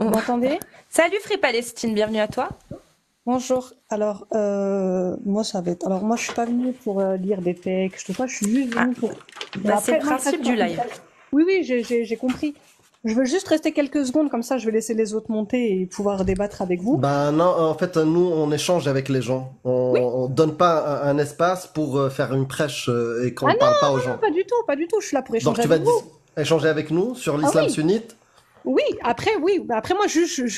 Vous m'entendez? Salut Free Palestine, bienvenue à toi. Bonjour. Alors, moi, ça va être. Alors, moi, je suis pas venue pour lire des textes, tout ça. Je suis juste Ah, venue pour. bah c'est le Après, moi, principe du live. oui, oui, j'ai compris. Je veux juste rester quelques secondes, comme ça, je vais laisser les autres monter et pouvoir débattre avec vous. Ben non, en fait, nous, on échange avec les gens. Oui. On donne pas un espace pour faire une prêche et Ah qu'on non, parle pas aux non, gens. pas du tout, pas du tout. Je suis là pour Donc échanger tu vas avec vous. échanger avec nous sur Ah l'islam oui, sunnite. oui. Après, oui. Après, moi,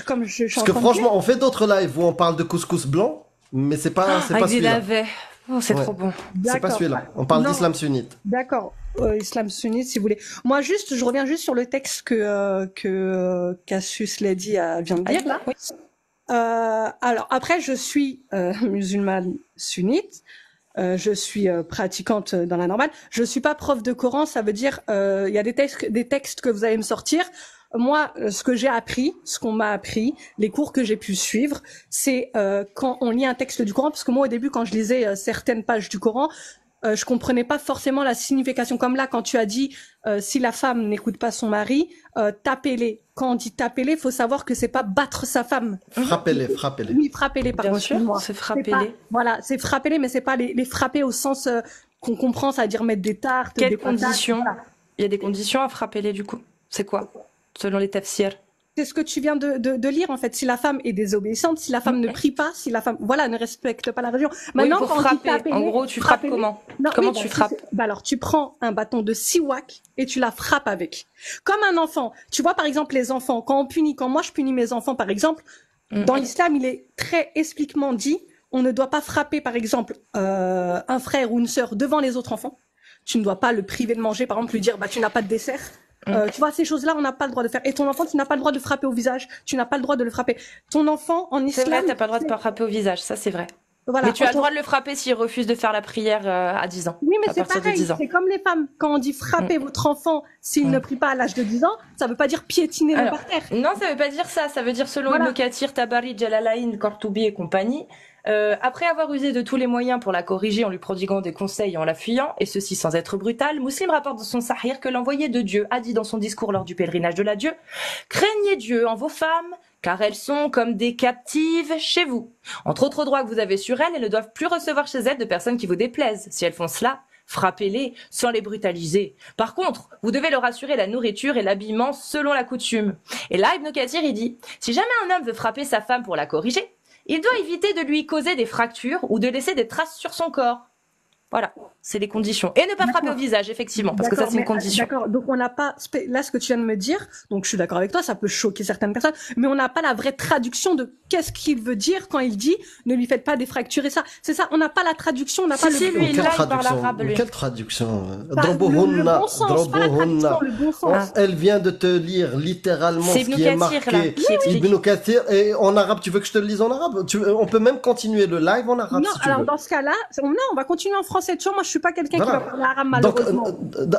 comme je suis Parce en que train de dire. franchement, on fait d'autres lives où on parle de couscous blanc, mais c'est pas Avec des celui-là. navets. Oh, c'est Ouais, trop bon. c'est pas D'accord. celui-là. On parle Non, d'islam sunnite. d'accord. Islam sunnite, si vous voulez. Moi, juste, je reviens juste sur le texte que Cassius Lady vient de Ah, dire là. oui. Alors après, je suis musulmane sunnite. Je suis pratiquante dans la normale. Je suis pas prof de Coran. Ça veut dire il y a des textes que vous allez me sortir. Moi, ce que j'ai appris, ce qu'on m'a appris, les cours que j'ai pu suivre, c'est quand on lit un texte du Coran, parce que moi au début, quand je lisais certaines pages du Coran, je comprenais pas forcément la signification. Comme là, quand tu as dit si la femme n'écoute pas son mari, tapez-les. Quand on dit tapez-les, faut savoir que c'est pas battre sa femme. Frappez-les, frappez-les. Oui, frappez-les, Bien pardon, sûr, excuse-moi. c'est C'est pas, frappez-les. voilà, c'est frapper-les, mais c'est pas les frapper au sens qu'on comprend, ça veut dire mettre des tartes, des Quelles patates, conditions? voilà. Il y a des conditions à frapper les du coup. C'est quoi? Selon les tafsirs. C'est ce que tu viens de lire, en fait. Si la femme est désobéissante, si la femme ne prie pas, si la femme, voilà, ne respecte pas la religion. Oui, Maintenant, pour quand on dit frapper. En tapez-les, gros, tu frappes frappez-les. comment? Non, Comment oui, tu bah, frappes? bah alors, tu prends un bâton de siwak et tu la frappes avec. Comme un enfant. Tu vois, par exemple, les enfants, quand moi je punis mes enfants, par exemple, dans l'islam, il est très explicitement dit, on ne doit pas frapper, par exemple, un frère ou une sœur devant les autres enfants. Tu ne dois pas le priver de manger, par exemple, lui dire, bah, tu n'as pas de dessert. Tu vois, ces choses-là, on n'a pas le droit de faire. Et ton enfant, tu n'as pas le droit de frapper au visage. Tu n'as pas le droit de le frapper. Ton enfant, en C'est vrai, islam, t'as pas le droit de pas frapper au visage, ça c'est vrai. voilà. Mais tu as le droit de le frapper s'il refuse de faire la prière à 10 ans. Oui, mais À c'est partir de pareil. 10 ans. C'est comme les femmes. Quand on dit frapper votre enfant s'il ne prie pas à l'âge de 10 ans, ça veut pas dire piétiner le Alors, par terre. non, ça veut pas dire ça. Ça veut dire selon Voilà. Ibn Kathir, Tabari, Jalalain, Kortoubi et compagnie. Après avoir usé de tous les moyens pour la corriger en lui prodiguant des conseils et en la fuyant, et ceci sans être brutal, Muslim rapporte dans son Sahih que l'envoyé de Dieu a dit dans son discours lors du pèlerinage de l'adieu: craignez Dieu en vos femmes, car elles sont comme des captives chez vous. Entre autres droits que vous avez sur elles ne doivent plus recevoir chez elles de personnes qui vous déplaisent. Si elles font cela, frappez-les sans les brutaliser. Par contre, vous devez leur assurer la nourriture et l'habillement selon la coutume. Et là, Ibn Kathir, il dit: si jamais un homme veut frapper sa femme pour la corriger, il doit éviter de lui causer des fractures ou de laisser des traces sur son corps. Voilà, c'est les conditions. Et ne pas frapper au visage, effectivement, parce que ça, c'est une condition. D'accord, donc on n'a pas, là, ce que tu viens de me dire, donc je suis d'accord avec toi, ça peut choquer certaines personnes, mais on n'a pas la vraie traduction de qu'est-ce qu'il veut dire quand il dit ne lui faites pas des fractures et ça. C'est ça, on n'a pas la traduction, on n'a pas Si, le. lui, Quelle là, il parle traduction? arabe, lui. Quelle traduction? Pas le bon sens, pas la traduction, le bon sens. Elle vient de te lire littéralement C'est ce Ibn qui est Kathir, là, marqué. qui explique. Ibn Kathir. Et en arabe, tu veux que je te le lise en arabe? On peut même continuer le live en arabe Non, si tu alors veux. dans ce cas-là, non, on va continuer en français. Tu vois, moi, je suis pas quelqu'un Voilà. qui va parler arabe, Donc, malheureusement.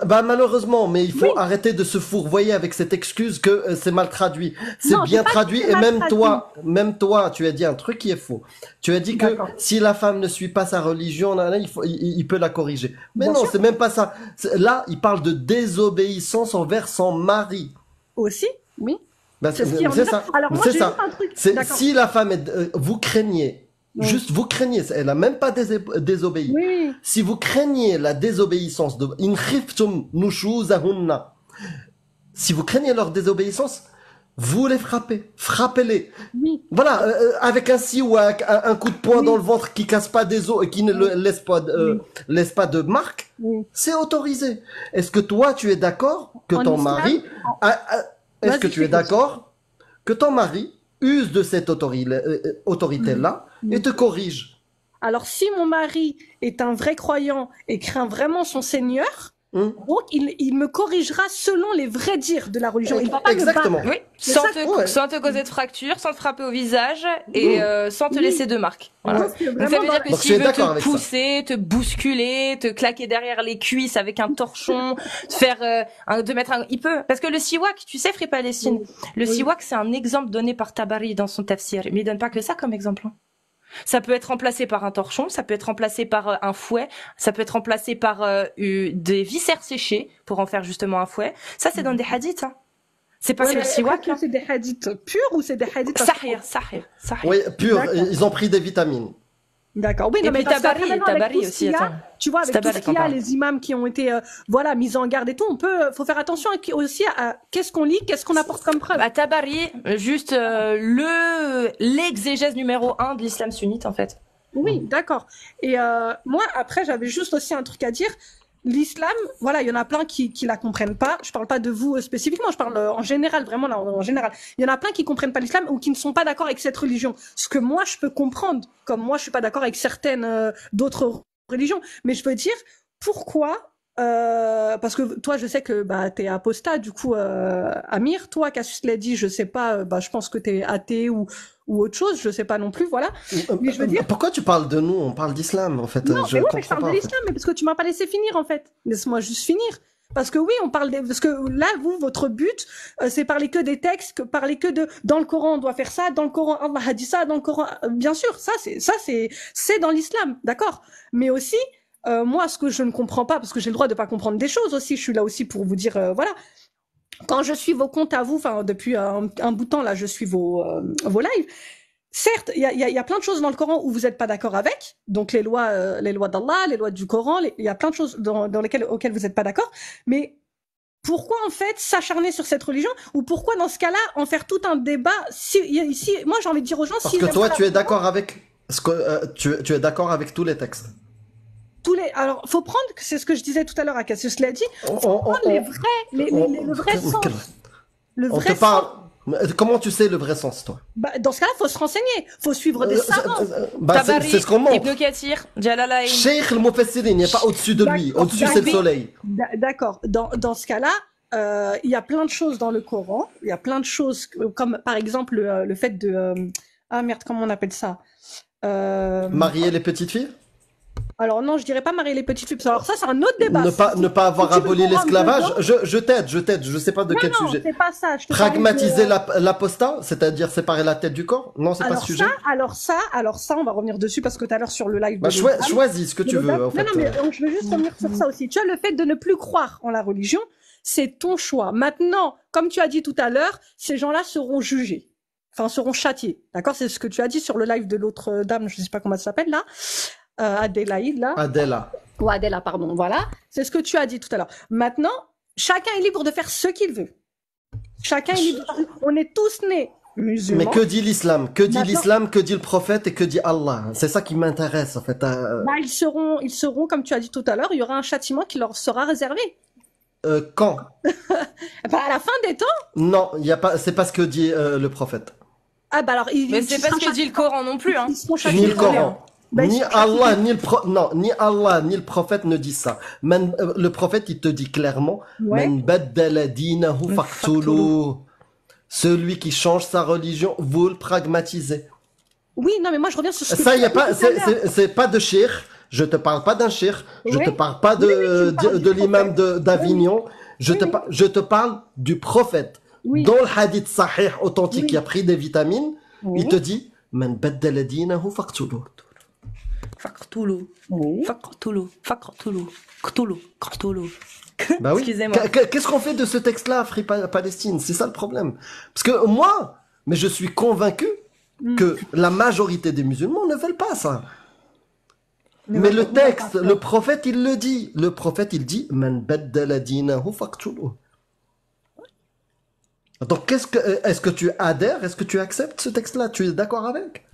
bah malheureusement, mais il faut arrêter de se fourvoyer avec cette excuse que c'est mal traduit. C'est Non, bien j'ai pas dit traduit que c'est et mal même toi, tu as dit un truc qui est faux. Tu as dit que D'accord. si la femme ne suit pas sa religion, il peut la corriger. Mais Bien non, sûr. c'est même pas ça. Là, il parle de désobéissance envers son mari. Aussi, oui. Bah, C'est ce qui est en c'est disant. ça. Alors moi, C'est j'ai ça. juste un truc. C'est D'accord. si la femme est, vous craignez. Oui. Juste, vous craignez, elle a même pas désobéi. Oui. Si vous craignez la désobéissance de in khiftum nushuzahunna, si vous craignez leur désobéissance, vous les frappez, frappez-les. Oui. Voilà, avec un siwak, un coup de poing Oui. dans le ventre qui casse pas des os et qui ne laisse pas de marque, Oui. c'est autorisé. Est-ce que toi tu es d'accord que En ton islam, mari, est-ce Vas-y, que tu es je t'écoute. d'accord que ton mari use de cette autorité-là et te corrige? Alors, si mon mari est un vrai croyant et craint vraiment son Seigneur, donc il me corrigera selon les vrais dires de la religion. Il va pas Exactement. me battre. Oui, C'est sans ça te, sans te causer de fracture, sans te frapper au visage et sans te laisser de marques. Voilà. Parce que Donc ça vraiment, veut dire que Donc, je s'il suis veut d'accord te avec ça. pousser, te bousculer, te claquer derrière les cuisses avec un torchon, faire il peut, parce que le siwak, tu sais, Free Palestine, le siwak c'est un exemple donné par Tabari dans son tafsir, mais il donne pas que ça comme exemple. Ça peut être remplacé par un torchon, ça peut être remplacé par un fouet, ça peut être remplacé par des viscères séchées pour en faire justement un fouet. Ça c'est dans des hadiths. Hein. C'est pas Ouais, que le mais siwak, est-ce que là? c'est des hadiths purs ou c'est des hadiths Sahir. Oui, pur, D'accord. ils ont pris des vitamines. D'accord. Oui, Et non, mais puis parce qu'après, Tabari, maintenant, avec Tabari tout ce aussi, qu'il y a, attends. tu vois, C'est avec tout Tabari ce qu'il y qu'on a, parle. les imams qui ont été, voilà, mis en garde et tout, faut faire attention aussi à qu'est-ce qu'on lit, qu'est-ce qu'on apporte comme preuve. Bah, Tabari, juste l'exégèse numéro 1 de l'islam sunnite, en fait. Oui, d'accord. Et moi, après, j'avais juste aussi un truc à dire. L'islam, voilà, il y en a plein qui la comprennent pas. Je parle pas de vous spécifiquement, je parle en général, vraiment là, en général. Il y en a plein qui comprennent pas l'islam ou qui ne sont pas d'accord avec cette religion. Ce que moi, je peux comprendre, comme moi, je suis pas d'accord avec certaines d'autres religions. Mais je veux dire, pourquoi parce que toi, je sais que bah t'es apostat, du coup, Amir, toi, Cassius l'a dit, je sais pas, bah je pense que t'es athée ou autre chose, je sais pas non plus, voilà. Mais je veux dire, Pourquoi tu parles de nous? On parle d'islam, en fait. non, Je mais oui, mais je comprends parle pas, de en fait. l'islam, mais parce que tu m'as pas laissé finir, en fait. Laisse-moi juste finir. Parce que oui, on parle parce que là, vous, votre but, c'est parler que des textes, parler que dans le Coran, on doit faire ça, dans le Coran, Allah a dit ça, dans le Coran, bien sûr, c'est dans l'islam, d'accord. Mais aussi, moi, ce que je ne comprends pas, parce que j'ai le droit de pas comprendre des choses aussi, je suis là aussi pour vous dire, voilà. Quand je suis vos comptes à vous, enfin, depuis un bout de temps, là, je suis vos lives. Certes, il y a plein de choses dans le Coran où vous n'êtes pas d'accord avec, donc les lois d'Allah, les lois du Coran, il y a plein de choses auxquelles vous n'êtes pas d'accord, mais pourquoi en fait s'acharner sur cette religion ou pourquoi dans ce cas-là en faire tout un débat si moi j'ai envie de dire aux gens Parce si que toi, tu es d'accord avec ce que tu es d'accord avec tous les textes. alors faut prendre c'est ce que je disais tout à l'heure à Cassius l'a dit, faut prendre les vrais le vrai sens. Le On vrai te parle. Comment tu sais le vrai sens, toi? Bah, dans ce cas-là, faut se renseigner, faut suivre des savants. Bah, Tabari, c'est ce qu'on montre. Ibn Kathir, Jalalayn. Cheikh al-Mufassirin, il n'y a pas au-dessus de lui. D'accord, Au-dessus, c'est le soleil. D'accord. Dans ce cas-là, il y a plein de choses dans le Coran. Il y a plein de choses, comme par exemple le fait de... ah merde, comment on appelle ça Marier les petites filles? Alors non, je dirais pas marier les petites filles. Alors ça, c'est un autre débat. Ne pas avoir Si tu veux aboli qu'on rentre l'esclavage. dedans- Je t'aide. Je sais pas de quel Non, sujet. c'est pas ça. Je te parlais Pragmatiser de- l'apostat, c'est-à-dire séparer la tête du corps? Non, c'est pas ce sujet. alors ça, on va revenir dessus parce que tout à l'heure sur le live. Bah, de l'islam- choisis ce que tu de veux, l'islam- en fait. Non, mais je veux juste revenir sur ça aussi. Tu as le fait de ne plus croire en la religion, c'est ton choix. Maintenant, comme tu as dit tout à l'heure, ces gens-là seront jugés. Enfin, seront châtiés. D'accord? C'est ce que tu as dit sur le live de l'autre dame, je sais pas comment elle s'appelle, là. Adélaïde, là. Adela. Ou Adela, pardon. Voilà. C'est ce que tu as dit tout à l'heure. Maintenant, chacun est libre de faire ce qu'il veut. Chacun est libre. On est tous nés musulmans. Mais que dit l'islam? Que dit Maintenant- l'islam? Que dit le prophète? Et que dit Allah? C'est ça qui m'intéresse, en fait. Bah, ils seront, comme tu as dit tout à l'heure, il y aura un châtiment qui leur sera réservé. Quand? Bah, à la fin des temps. Non, il y a pas. C'est pas ce que dit le prophète. Ah, bah alors, Mais c'est pas ce que dit le Coran non plus, hein. Ils seront Ni châtiés. le Coran. Bah, Ni ils- Allah, ni Allah, ni le prophète ne disent ça. Le prophète, il te dit clairement, Ouais. Man baddala dinahu faqtuluh. Celui qui change sa religion, vous le pragmatisez. Oui, non, mais moi, je reviens sur ce que Ça, tu il y a as dit pas, tout à l'heure. c'est pas de shir. Je te parle pas d'un shir. Je Oui. te parle pas Oui, oui, tu me parles de du l'imam prophète. d'Avignon. Oui, oui. Je te parle du prophète. Oui. Dans le hadith sahih authentique Oui. qui a pris des vitamines, Oui. il te dit, Man baddala dinahu faqtuluh. Faqtulu, Oui. faqtulu, faqtulu, qtulu, qtulu. Bah oui. Excusez-moi. Qu'est-ce qu'on fait de ce texte-là, Free Palestine? C'est ça le problème. Parce que moi, mais je suis convaincu que la majorité des musulmans ne veulent pas ça. Mais le texte, le prophète, il le dit. Le prophète, il dit, Man baddala dinahu faqtuluh. Donc, est-ce que tu adhères? Est-ce que tu acceptes ce texte-là? Tu es d'accord avec?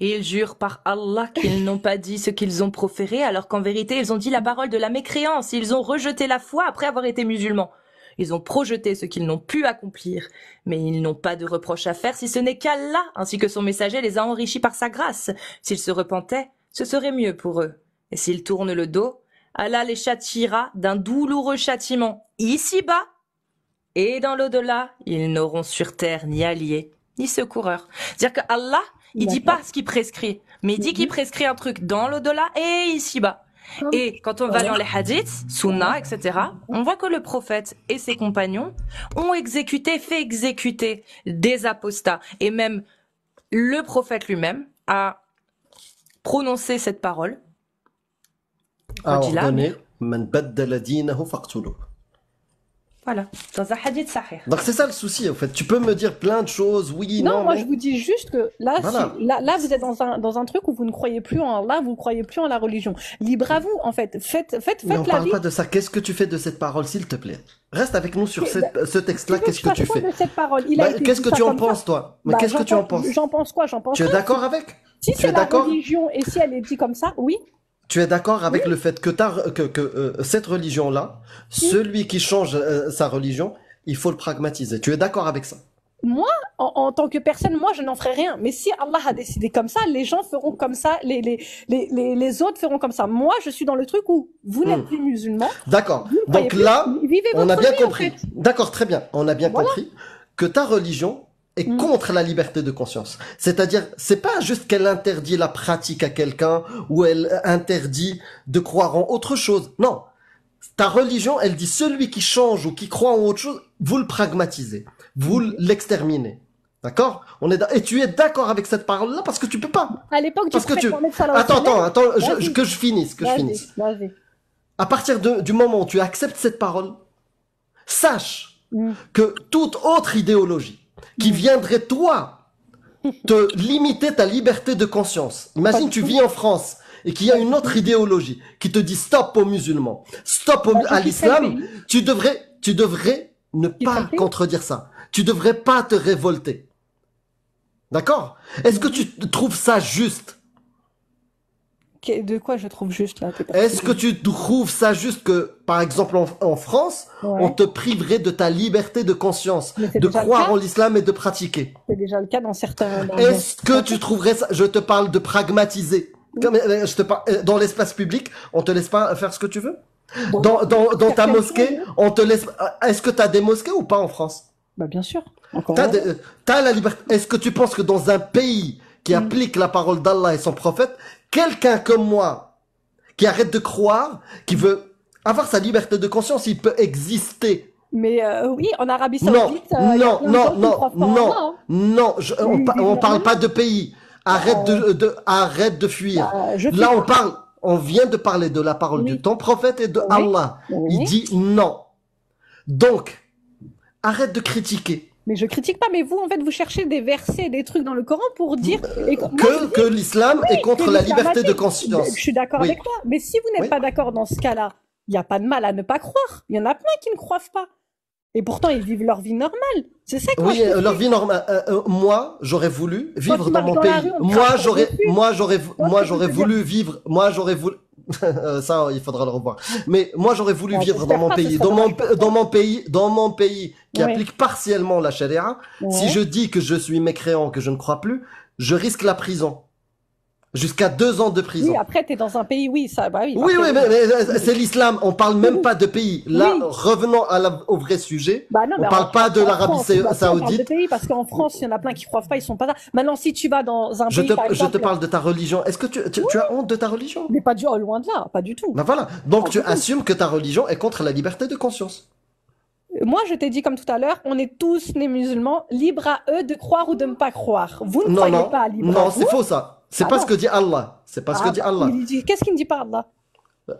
Et ils jurent par Allah qu'ils n'ont pas dit ce qu'ils ont proféré, alors qu'en vérité, ils ont dit la parole de la mécréance. Ils ont rejeté la foi après avoir été musulmans. Ils ont projeté ce qu'ils n'ont pu accomplir, mais ils n'ont pas de reproche à faire si ce n'est qu'Allah, ainsi que son messager, les a enrichis par sa grâce. S'ils se repentaient, ce serait mieux pour eux. Et s'ils tournent le dos, Allah les châtiera d'un douloureux châtiment, ici-bas, et dans l'au-delà, ils n'auront sur terre ni alliés, ni secoureurs. C'est-à-dire que Allah, il dit pas ce qu'il prescrit, mais il dit qu'il prescrit un truc dans l'au-delà et ici-bas. Et quand on va dans les hadiths, sunna, etc., on voit que le prophète et ses compagnons ont fait exécuter des apostats. Et même le prophète lui-même a prononcé cette parole. A Redis-la, ordonné, Man baddala dinahu faqtuluh. Voilà, dans un hadith sahih. Donc c'est ça le souci, en fait. Tu peux me dire plein de choses, oui, Non, non, moi mais... je vous dis juste que là, Voilà. là, vous êtes dans un truc où vous ne croyez plus en Allah, vous ne croyez plus en la religion. Libre à vous, en fait. Faites Mais on la parle vie. pas de ça. Qu'est-ce que tu fais de cette parole, s'il te plaît? Reste avec nous sur Mais, ce texte-là. Tu veux Qu'est-ce que je tu fasse quoi fais? de cette parole? Il a été Qu'est-ce dit que ça tu en comme ça. penses, toi? Mais Bah, qu'est-ce que tu en penses? J'en pense quoi? J'en pense Tu es rien. d'accord avec? Si Tu c'est es la d'accord? religion et si elle est dit comme ça, oui. Tu es d'accord avec le fait que cette religion-là, celui qui change sa religion, il faut le pragmatiser. Tu es d'accord avec ça? Moi, en tant que personne, moi, je n'en ferai rien. Mais si Allah a décidé comme ça, les gens feront comme ça, les autres feront comme ça. Moi, je suis dans le truc où vous n'êtes plus musulman. D'accord. Vous ne croyez Donc plus, là, vivez on a votre bien vie, en compris. fait. D'accord, très bien. On a bien Voilà. compris que ta religion est contre la liberté de conscience. C'est-à-dire, c'est pas juste qu'elle interdit la pratique à quelqu'un ou elle interdit de croire en autre chose. Non. Ta religion, elle dit celui qui change ou qui croit en autre chose, vous le pragmatisez. Vous l'exterminez. D'accord? Et tu es d'accord avec cette parole-là parce que tu peux pas. À l'époque du Parce que prophète Mohammed sallallahu alayhi wa Attends, sallam, vas-y. que je finisse. Vas-y. À partir du moment où tu acceptes cette parole, sache que toute autre idéologie qui viendrait, toi, te limiter ta liberté de conscience. Imagine, tu vis en France et qu'il y a une autre idéologie qui te dit stop aux musulmans, stop à l'islam, tu devrais ne pas contredire ça. Tu devrais pas te révolter. D'accord? Est-ce que tu trouves ça juste? De quoi je trouve juste là? Est-ce que tu trouves ça juste que, par exemple, en France, on te priverait de ta liberté de conscience, de croire en l'islam et de pratiquer? C'est déjà le cas dans certains... Est-ce que tu trouverais ça? Je te parle de pragmatiser. Dans l'espace public, on te laisse pas faire ce que tu veux? Dans ta mosquée, on te laisse... Est-ce que tu as des mosquées ou pas en France? Bah bien sûr. T'as la liberté. Est-ce que tu penses que dans un pays qui applique la parole d'Allah et son prophète, quelqu'un comme moi, qui arrête de croire, qui veut avoir sa liberté de conscience, il peut exister? Mais oui, en Arabie Saoudite, on parle pas de pays. Arrête de fuir. Là, on vient de parler de la parole de ton prophète et de Allah. Il dit non. Donc, arrête de critiquer. Mais je critique pas, mais vous, en fait, vous cherchez des versets, des trucs dans le Coran pour dire que l'islam est contre la liberté de conscience. Je suis d'accord avec toi. Mais si vous n'êtes pas d'accord dans ce cas-là, il n'y a pas de mal à ne pas croire. Il y en a plein qui ne croient pas. Et pourtant, ils vivent leur vie normale. C'est ça que oui, leur vie normale. Moi, j'aurais voulu vivre dans mon pays. Moi, j'aurais voulu vivre. Moi, j'aurais voulu. Ça, il faudra le revoir. Mais moi, j'aurais voulu vivre dans mon pays. Dans mon pays qui applique partiellement la charia. Si je dis que je suis mécréant, que je ne crois plus, je risque la prison. Jusqu'à 2 ans de prison. Oui, après, t'es dans un pays, oui, ça, bah oui. Oui, mais c'est l'islam. On parle même pas de pays. Là, revenons au vrai sujet. Bah non, on parle pas de l'Arabie Saoudite. On parle de pays parce qu'en France, il y en a plein qui croient pas, ils sont pas là. Maintenant, si tu vas dans un pays, je te parle de ta religion. Est-ce que tu as honte de ta religion? Mais pas loin de là, pas du tout. Ben voilà. Donc, tu assumes que ta religion est contre la liberté de conscience. Moi, je t'ai dit comme tout à l'heure, on est tous nés musulmans, libres à eux de croire ou de ne pas croire. Vous ne croyez pas libre. Non, c'est faux ça. C'est pas ce que dit Allah. C'est pas ce que dit Allah. Qu'est-ce qu'il ne dit pas Allah?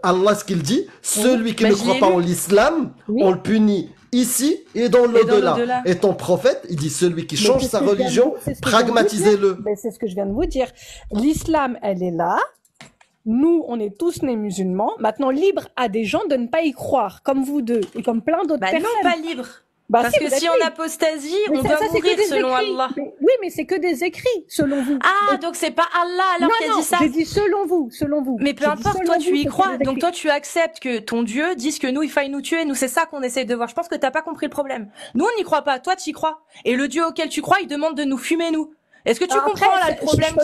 Allah, ce qu'il dit, celui qui ne croit pas en l'islam, on le punit ici et dans l'au-delà. Et ton prophète, il dit celui qui change sa religion, pragmatisez-le. C'est ce que je viens de vous dire. L'islam, elle est là. Nous, on est tous nés musulmans. Maintenant, libre à des gens de ne pas y croire, comme vous deux et comme plein d'autres personnes. Non, pas libre. Parce que si on apostasie, on doit mourir selon Allah. Oui, mais c'est que des écrits, selon vous. Ah, donc c'est pas Allah alors qui a dit ça? J'ai dit selon vous. Mais peu importe, toi tu y crois, donc toi tu acceptes que ton Dieu dise que nous, il faille nous tuer, nous c'est ça qu'on essaye de voir. Je pense que t'as pas compris le problème. Nous on n'y croit pas, toi tu y crois. Et le Dieu auquel tu crois, il demande de nous fumer nous. Est-ce que tu comprends là le problème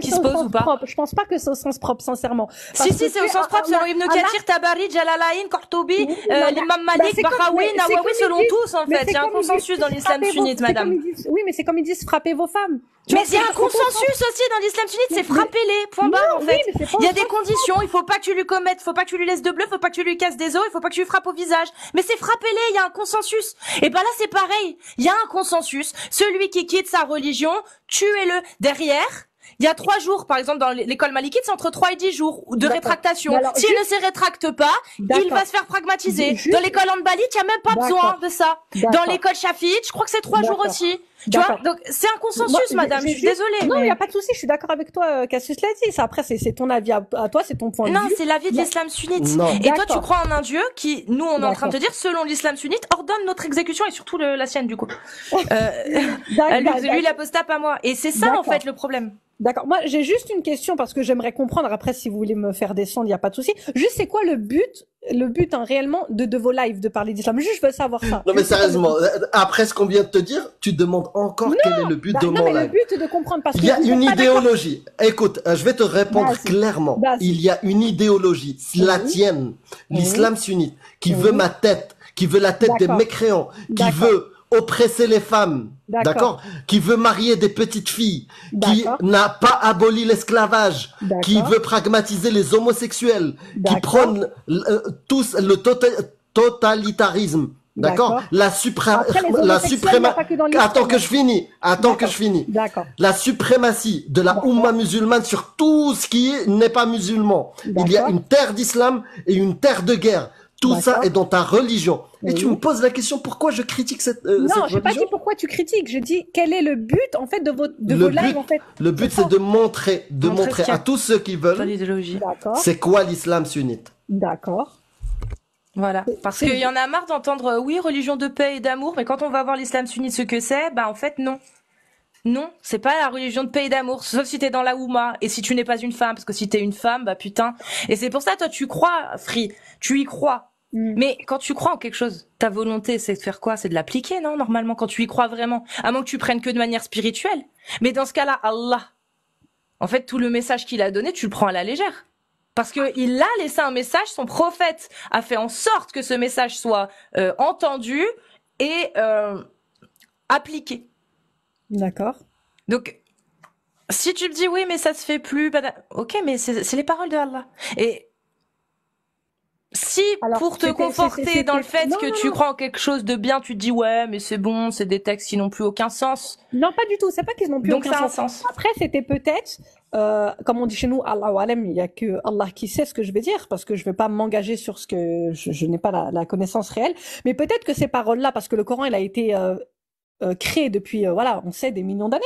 qui se pose ou pas? Je pense pas que c'est au sens propre, sincèrement. Si, c'est au sens propre, selon Ibn Kathir, Tabari, Jalalayn, Qurtubi, l'imam Malik, Bahawi, Nawawi, selon tous en fait. Il y a un consensus dans l'islam sunnite, madame. Oui, mais c'est comme ils disent frappez vos femmes. Mais il y a un consensus aussi dans l'islam sunnite, c'est frappez-les, point barre en fait. Il y a des conditions, il faut pas que tu lui commettes, faut pas que tu lui laisses de bleu, faut pas que tu lui casses des os, il faut pas que tu lui frappes au visage. Mais c'est frappez-les, il y a un consensus. Et ben là c'est pareil, il y a un consensus. Celui qui quitte sa religion, tuez-le. Derrière, Il y a 3 jours, par exemple, dans l'école malikite, c'est entre 3 et 10 jours de rétractation. Alors, S'il ne se rétracte pas, il va se faire pragmatiser. Dans l'école hanbalite, il n'y a même pas besoin de ça. Dans l'école chafiite, je crois que c'est 3 jours aussi. Tu vois, donc c'est un consensus, madame. Je suis désolée. Non, il n'y a pas de souci. Je suis d'accord avec toi, Cassius l'a dit. Ça, après, c'est ton avis à toi, c'est ton point de vue. Non, c'est l'avis de l'islam sunnite. Non. Et toi, tu crois en un Dieu qui, nous, on est en train de te dire, selon l'islam sunnite, ordonne notre exécution et surtout la sienne, du coup. Lui, il apostape à moi. Et c'est ça, en fait, le problème. D'accord. Moi, j'ai juste une question parce que j'aimerais comprendre. Après, si vous voulez me faire descendre, il n'y a pas de souci. Juste, c'est quoi le but, réellement, de vos lives, de parler d'islam? Juste, je veux savoir ça. Non, mais sérieusement, après ce qu'on vient de te dire, tu demandes encore quel est le but de mon non, mais live. le but est de comprendre parce Il y a une idéologie. Écoute, je vais te répondre clairement. Il y a une idéologie, la tienne, l'islam sunnite, qui veut ma tête, qui veut la tête des mécréants, qui veut oppresser les femmes, d'accord, qui veut marier des petites filles, qui n'a pas aboli l'esclavage, qui veut pragmatiser les homosexuels, qui prône tous le totalitarisme, d'accord, la suprématie, attends que je finis, la suprématie de la Oumma musulmane sur tout ce qui n'est pas musulman. Il y a une terre d'islam et une terre de guerre. Tout ça est dans ta religion. Et tu me poses la question pourquoi je critique cette religion? Non, j'ai pas dit pourquoi tu critiques. Je dis quel est le but en fait de vos lives en fait. Le but c'est de montrer à tous ceux qui veulent c'est quoi l'islam sunnite. D'accord. Voilà. Parce qu'il y en a marre d'entendre oui, religion de paix et d'amour, mais quand on va voir l'islam sunnite ce que c'est, bah en fait non. Non, c'est pas la religion de paix et d'amour, sauf si t'es dans la Oumma, et si tu n'es pas une femme, parce que si t'es une femme, bah putain. Et c'est pour ça, toi, tu crois, Free, tu y crois. Mais quand tu crois en quelque chose, ta volonté, c'est de faire quoi? C'est de l'appliquer, non? Normalement, quand tu y crois vraiment. À moins que tu prennes que de manière spirituelle. Mais dans ce cas-là, Allah. En fait, tout le message qu'il a donné, tu le prends à la légère. Parce que il a laissé un message, son prophète a fait en sorte que ce message soit entendu et appliqué. D'accord. Donc, si tu me dis oui, mais ça se fait plus, ok, mais c'est les paroles de Allah. Et si pour te conforter dans le fait que tu crois en quelque chose de bien, tu te dis ouais, mais c'est bon, c'est des textes qui n'ont plus aucun sens. Non, pas du tout. C'est pas qu'ils n'ont plus aucun sens. Après, c'était peut-être, comme on dit chez nous, Allahu Alam, il y a que Allah qui sait ce que je vais dire, parce que je vais pas m'engager sur ce que je n'ai pas la connaissance réelle. Mais peut-être que ces paroles-là, parce que le Coran, il a été créé depuis, on sait, des millions d'années.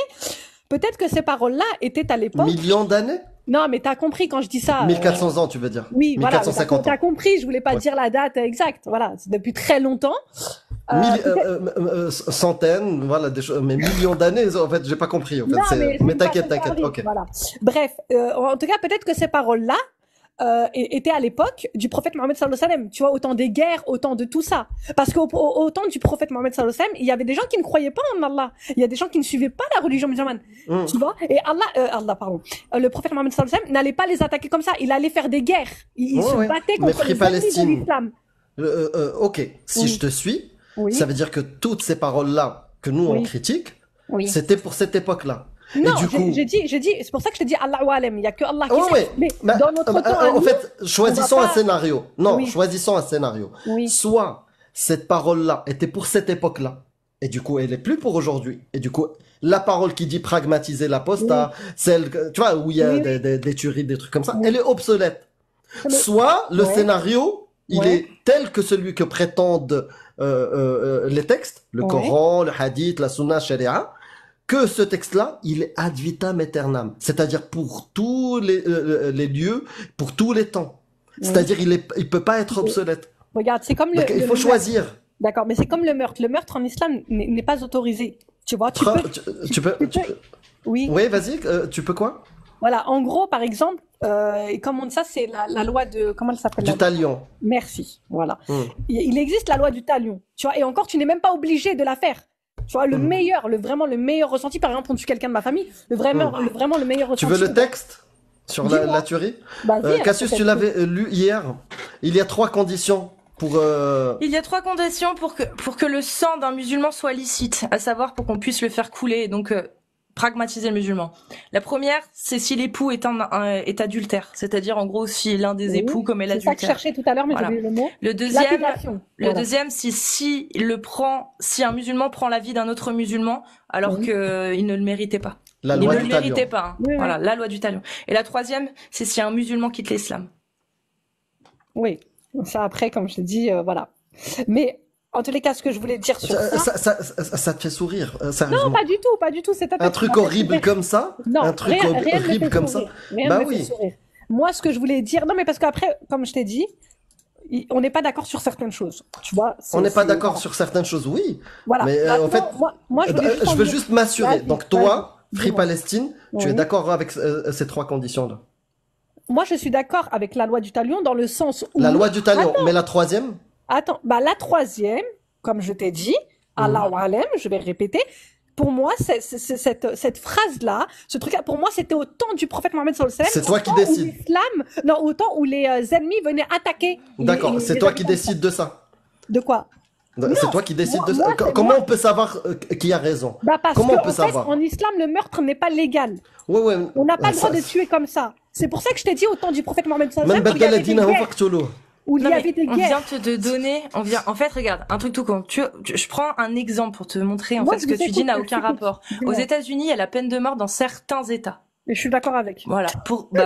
Peut-être que ces paroles-là étaient à l'époque. Millions d'années? Non, mais t'as compris quand je dis ça. 1400 ans, tu veux dire? Oui, 1450 voilà. T'as compris, je voulais pas dire la date exacte. Voilà, c'est depuis très longtemps. Centaines, voilà, des choses, mais millions d'années, en fait, j'ai pas compris, en fait. Non, mais t'inquiète, ok. Voilà. Bref, en tout cas, peut-être que ces paroles-là, était à l'époque du prophète Mohammed sallallahu alayhi wa sallam, tu vois, autant des guerres, autant de tout ça. Parce qu'au temps du prophète Mohammed sallallahu alayhi wa sallam, il y avait des gens qui ne croyaient pas en Allah. Il y a des gens qui ne suivaient pas la religion musulmane. Tu vois? Et le prophète Mohammed sallallahu alayhi wa sallam n'allait pas les attaquer comme ça. Il allait faire des guerres. Il se battait contre les ennemis de l'islam. Ok. Si je te suis, ça veut dire que toutes ces paroles-là que nous on critique, c'était pour cette époque-là. Non, j'ai dit, c'est pour ça que je te dis Allahu Alam, il y a que Allah qui sait. Mais dans notre temps, en fait, choisissons un scénario. Non, choisissons un scénario. Soit cette parole-là était pour cette époque-là, et du coup, elle est plus pour aujourd'hui. Et du coup, la parole qui dit pragmatiser l'apostat, celle, tu vois, où il y a des tueries, des trucs comme ça, elle est obsolète. Soit le scénario, il est tel que celui que prétendent les textes, le Coran, le Hadith, la Sunna, Sharia, que ce texte-là, il est ad vitam aeternam, c'est-à-dire pour tous les lieux, pour tous les temps. C'est-à-dire il peut pas être obsolète. Regarde, c'est comme il faut choisir. D'accord, mais c'est comme le meurtre. Le meurtre en islam n'est pas autorisé. Tu vois, tu peux. Oui. Oui, vas-y. Tu peux quoi? Voilà. En gros, par exemple, comme on dit ça, c'est la loi de comment elle s'appelle? Du talion. Merci. Voilà. Il existe la loi du talion. Tu vois, et encore, tu n'es même pas obligé de la faire. Tu vois, vraiment le meilleur ressenti, par exemple, quand tu es quelqu'un de ma famille, vraiment le meilleur ressenti. Tu veux le texte sur la tuerie? Cassius, tu l'avais lu hier. Il y a 3 conditions pour... Il y a 3 conditions pour que le sang d'un musulman soit licite, à savoir pour qu'on puisse le faire couler, donc pragmatiser le musulman. La première, c'est si l'époux est adultère, c'est-à-dire en gros si l'un des époux commet l'adultère. C'est ça que je cherchais tout à l'heure, mais j'ai oublié le mot. Le deuxième, c'est si un musulman prend la vie d'un autre musulman alors qu'il ne le méritait pas. La Il loi ne du le talion. méritait pas. Hein. Oui, oui. Voilà, la loi du talion. Et la troisième, c'est si un musulman quitte l'islam. Oui, ça après, comme je te dis, voilà. Mais en tous les cas, ce que je voulais dire sur ça, Ça te fait sourire, non, sérieusement. pas du tout. C'est Un truc horrible comme ça, Non, un truc rien ne me horrible fait comme ça. sourire. Rien Bah ne me fait oui. sourire. Moi, ce que je voulais dire, non, mais parce qu'après, comme je t'ai dit, on n'est pas d'accord sur certaines choses. Tu vois, On n'est pas d'accord voilà. sur certaines choses, oui. Voilà. Mais en Maintenant, fait, moi, je voulais juste je en veux dire- juste m'assurer. Vas-y, Donc toi, vas-y, Free dis-moi. Palestine, tu es Oui. d'accord avec ces trois conditions-là? Moi, je suis d'accord avec la loi du talion dans le sens où. La loi du talion, mais la troisième? Attends, bah la troisième, comme je t'ai dit, Allahu Alem, je vais répéter. Pour moi, cette phrase-là, ce truc-là, pour moi, c'était au temps du prophète Mohammed sallallahu alayhi wa sallam. C'est toi qui au temps où décides. l'islam, non, au temps où les ennemis venaient attaquer. D'accord, c'est les toi qui habitants. décides de ça. De quoi? C'est toi qui décides de ça. moi, c'est Comment moi. on peut savoir qui a raison? Bah parce Comment que on peut en fait, savoir? en islam, le meurtre n'est pas légal. Ouais, ouais. On n'a pas le droit ça- de tuer comme ça. C'est pour ça que je t'ai dit au temps du prophète Mohammed sallallahu Man alayhi wa sallam, baddala où il y avait des dinahu guerres, faqtuluh. où il Non, y mais avait des on vient guerres. te donner, en fait, regarde, un truc tout con. Je prends un exemple pour te montrer, en Moi, fait, ce je que vous tu dis écoute, n'a je aucun t'écoute. rapport. Dis-moi. Aux États-Unis, il y a la peine de mort dans certains États. Et je suis d'accord avec. Voilà.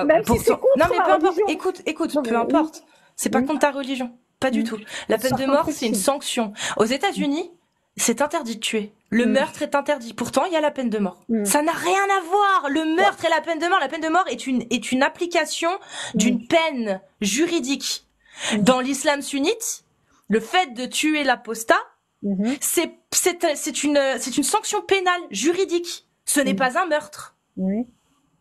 Même si c'est contre Non, mais ma peu importe. religion. Écoute, Non, mais peu oui. importe. C'est pas Oui. contre ta religion. Pas du tout. La peine de Certains mort, trucs, c'est une si. sanction. Aux États-Unis, c'est interdit de tuer. Le meurtre est interdit. Pourtant, il y a la peine de mort. Ça n'a rien à voir. Le meurtre et la peine de mort. La peine de mort est une application d'une peine juridique. Dans l'islam sunnite, le fait de tuer l'apostat, Mhm. c'est une sanction pénale juridique. Ce n'est pas un meurtre. Oui.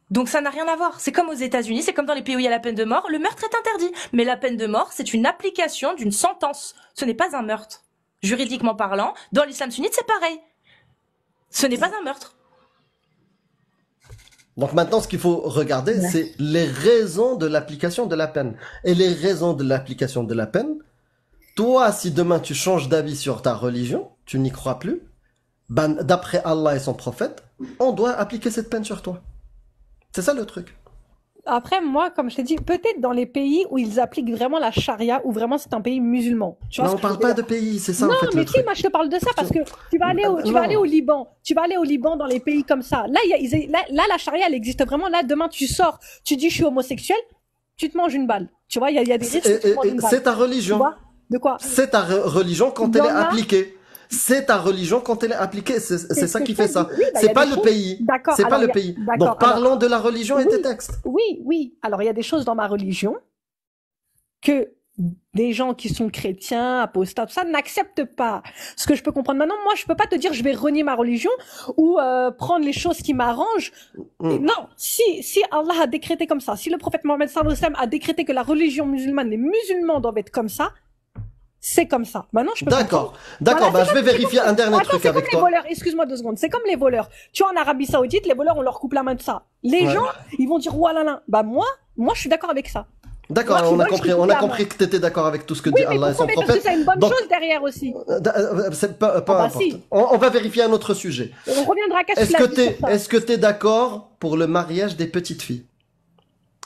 Donc ça n'a rien à voir. C'est comme aux États-Unis, c'est comme dans les pays où il y a la peine de mort. Le meurtre est interdit, mais la peine de mort, c'est une application d'une sentence. Ce n'est pas un meurtre. Juridiquement parlant, dans l'islam sunnite, c'est pareil. Ce n'est pas un meurtre. Donc maintenant, ce qu'il faut regarder, c'est les raisons de l'application de la peine. Et les raisons de l'application de la peine, toi, si demain tu changes d'avis sur ta religion, tu n'y crois plus, ben, d'après Allah et son prophète, on doit appliquer cette peine sur toi. C'est ça le truc. Après, moi, comme je t'ai dit, peut-être dans les pays où ils appliquent vraiment la charia, où vraiment c'est un pays musulman. Tu vois Mais ce on que parle je veux pas dire de pays, c'est ça Non, en fait mais le si, truc. moi je te parle de ça parce que tu vas aller Non. au Liban, tu vas aller au Liban dans les pays comme ça. Là, là, la charia, elle existe vraiment. Là, demain, tu sors, tu dis je suis homosexuel, tu te manges une balle. Tu vois, il y a des risques. que tu te manges une balle. C'est ta Tu religion. vois De quoi C'est ta religion quand Il y elle est en a- appliquée. C'est ta religion quand elle est appliquée. C'est ce ça que qui je te fait ça. dis. Oui, bah, il y C'est a pas des le choses- pays. D'accord, C'est pas alors, le il y a- pays. d'accord, Donc parlons de la religion et des textes. Oui. Alors, il y a des choses dans ma religion que des gens qui sont chrétiens, apostats, tout ça, n'acceptent pas. Ce que je peux comprendre maintenant, moi, je peux pas te dire je vais renier ma religion ou prendre les choses qui m'arrangent. Et non, si Allah a décrété comme ça, si le prophète Mohammed sallallahu alayhi wa sallam a décrété que la religion musulmane, les musulmans doivent être comme ça, c'est comme ça. Maintenant, je peux D'accord. comprendre. D'accord, Voilà, bah, je vais vérifier un dernier Attends, truc c'est comme avec les toi. voleurs. Excuse-moi 2 secondes. C'est comme les voleurs. Tu vois, en Arabie Saoudite, les voleurs, on leur coupe la main de ça. Les Ouais. gens, ils vont dire, ouah là là. Bah, moi, je suis d'accord avec ça. D'accord, Moi, tu on a vois, je compris. suis On a clairement. compris que tu étais d'accord avec tout ce que Oui, dit mais Allah et son pourquoi? Mais parce que prophète. c'est une bonne Donc, chose derrière aussi. C'est pas bah, importe. si. On va vérifier un autre sujet. On reviendra qu'à ce Est-ce qu'il a que dit sur ça. est-ce que t'es d'accord pour le mariage des petites filles?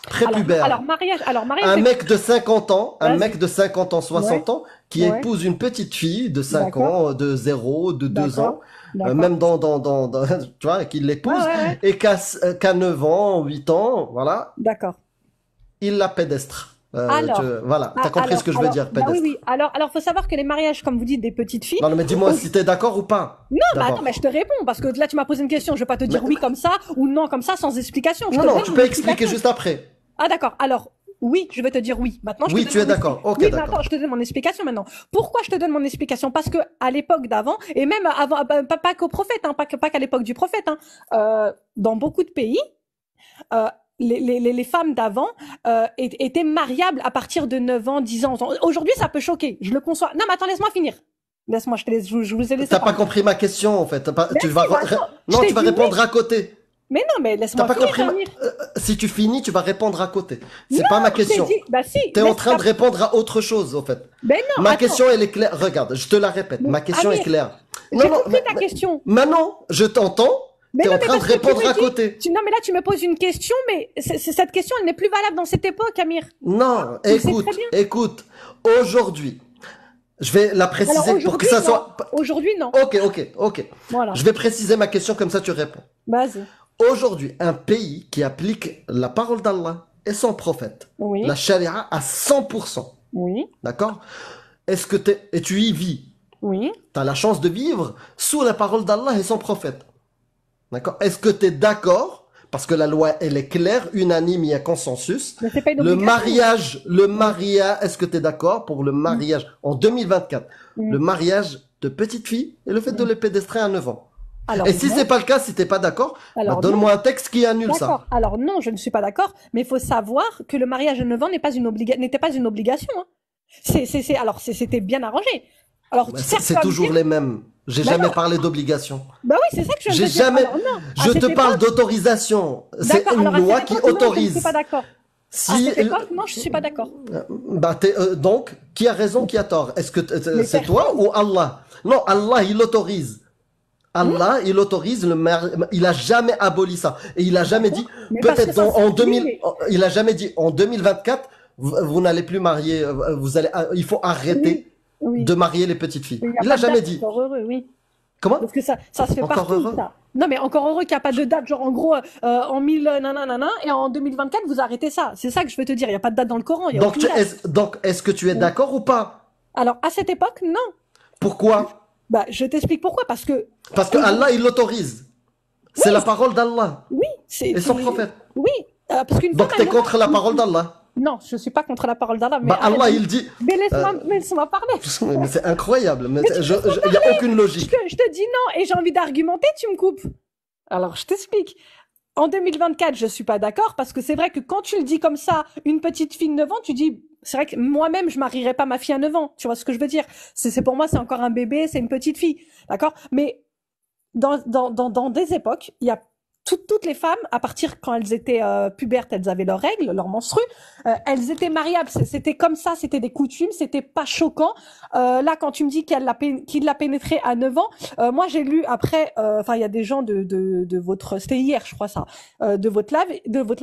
Prépubères. Alors, mariage, Un c'est- mec de 50 ans, un Vas-y. mec de 50 ans, 60 ans, qui Ouais. épouse une petite fille de 5 D'accord. ans, de 0, de 2 D'accord. ans, D'accord. même tu vois, qui l'épouse, Ouais. et qu'à 9 ans, 8 ans, voilà, D'accord. il la pédestre. Alors. Voilà, t'as compris ce que je veux dire, bah pédestre. oui. Alors, faut savoir que les mariages, comme vous dites, des petites filles. Non, mais dis-moi si t'es d'accord ou pas. Non, bah D'abord. attends, mais je te réponds, parce que là, tu m'as posé une question. Je vais pas te dire oui comme ça, ou non comme ça, sans explication. Je te Non, donne tu une peux expliquer explication. juste après. Ah d'accord, alors oui, je vais te dire oui. Maintenant, je Oui, te tu donne es mon d'accord. expli- Ok, oui, mais d'accord. attends, je te donne mon explication maintenant. Pourquoi je te donne mon explication? Parce que à l'époque d'avant, et même avant, pas qu'au prophète, hein, pas qu'à l'époque du prophète, hein, dans beaucoup de pays, euh, les femmes d'avant étaient mariables à partir de 9 ans, 10 ans. Aujourd'hui, ça peut choquer, je le conçois. Non, mais attends, laisse-moi finir. Laisse-moi, je vous ai laissé T'as pas parler. compris ma question, en fait. Tu vas, si, bah, attends, non, je tu t'ai vas dit répondre à côté. Mais non, mais T'as laisse-moi pas finir, compris Amir. Si tu finis, tu vas répondre à côté. C'est pas ma Je t'ai question. dit, bah si. T'es en laisse train de pas- répondre à autre chose, au fait. Ben non, Ma attends. question, elle est claire. Regarde, je te la répète. Ma question Amir, est claire. J'ai compris ta question. Maintenant, je t'entends. Mais T'es non, en mais train de parce que tu répondre me à dis- côté. Non, mais là, tu me poses une question, mais cette question, elle n'est plus valable dans cette époque, Amir. Non, Tu le sais écoute, très bien. écoute. Aujourd'hui, je vais la préciser Alors pour que aujourd'hui, ça non. soit. Aujourd'hui, non. Ok. Voilà. Je vais préciser ma question comme ça tu réponds. Vas-y. Aujourd'hui, un pays qui applique la parole d'Allah et son prophète, Oui, la charia à 100%, oui, d'accord? Est-ce que et tu y vis, oui. tu as la chance de vivre sous la parole d'Allah et son prophète, d'accord? Est-ce que tu es d'accord? Parce que la loi, elle est claire, unanime, il y a consensus. Mais c'est pas une Le obligation. mariage, est-ce que tu es d'accord pour le mariage en 2024? Mm. Le mariage de petite fille et le fait de les pédestrer à 9 ans. Alors, Et si non. c'est pas le cas, si t'es pas d'accord, Alors, donne-moi un texte qui annule ça. D'accord. Alors non, je ne suis pas d'accord, mais il faut savoir que le mariage à 9 ans n'était pas une obligation. Hein. C'était bien arrangé. Alors, Bah, certes, c'est comme toujours dire- les mêmes. J'ai Bah jamais non. parlé d'obligation. Bah oui, c'est ça que je viens J'ai de te dire. jamais. Alors non. Je te parle d'autorisation. C'est D'accord. une Alors, à loi cette qui époque, non, je ne autorise. suis pas d'accord. À Si, cette époque, non, je suis pas d'accord. bah donc, qui a raison, qui a tort? Est-ce que Mais c'est toi ou Allah? Non, Allah, il autorise. Allah, il autorise le mariage. Il a jamais aboli ça. Et il a jamais dit, Mais parce que peut-être ça, en c'est 2000, mais- il a jamais dit, en 2024, vous n'allez plus marier, il faut arrêter Oui. de marier les petites filles. Mais y Il a pas de jamais date, dit. Encore heureux, oui. Comment? Parce que ça se fait Encore partout, heureux. ça. Non, mais encore heureux qu'il n'y a pas de date, genre en gros, en 1000 nanana, et en 2024, vous arrêtez ça. C'est ça que je veux te dire. Il n'y a pas de date dans le Coran. Il y a Donc, aucune date. est-ce que tu es d'accord ou pas? Alors, à cette époque, non. Pourquoi? Bah, je t'explique pourquoi. Parce que, Parce que Allah, il l'autorise. C'est la parole d'Allah oui, c'est. et son prophète. Oui, parce qu'une Donc, femme, t'es elle contre la parole d'Allah. Non, je suis pas contre la parole d'Allah, mais. Bah, Allah, il dit. Mais laisse-moi parler. Mais c'est incroyable. Mais Mais il n'y a aucune logique. Je te dis non, et j'ai envie d'argumenter, tu me coupes. Alors, je t'explique. En 2024, je suis pas d'accord, parce que c'est vrai que quand tu le dis comme ça, une petite fille de 9 ans, tu dis, c'est vrai que moi-même, je marierais pas ma fille à 9 ans. Tu vois ce que je veux dire? C'est pour moi, c'est encore un bébé, c'est une petite fille. D'accord? Mais, dans des époques, il y a toutes les femmes, à partir quand elles étaient pubertes, elles avaient leurs règles, leurs menstrues, elles étaient mariables. C'était comme ça, c'était des coutumes, c'était pas choquant. Là, quand tu me dis qu'il l'a pénétré à 9 ans, moi j'ai lu après, enfin il y a des gens de votre, c'était hier, je crois ça, de votre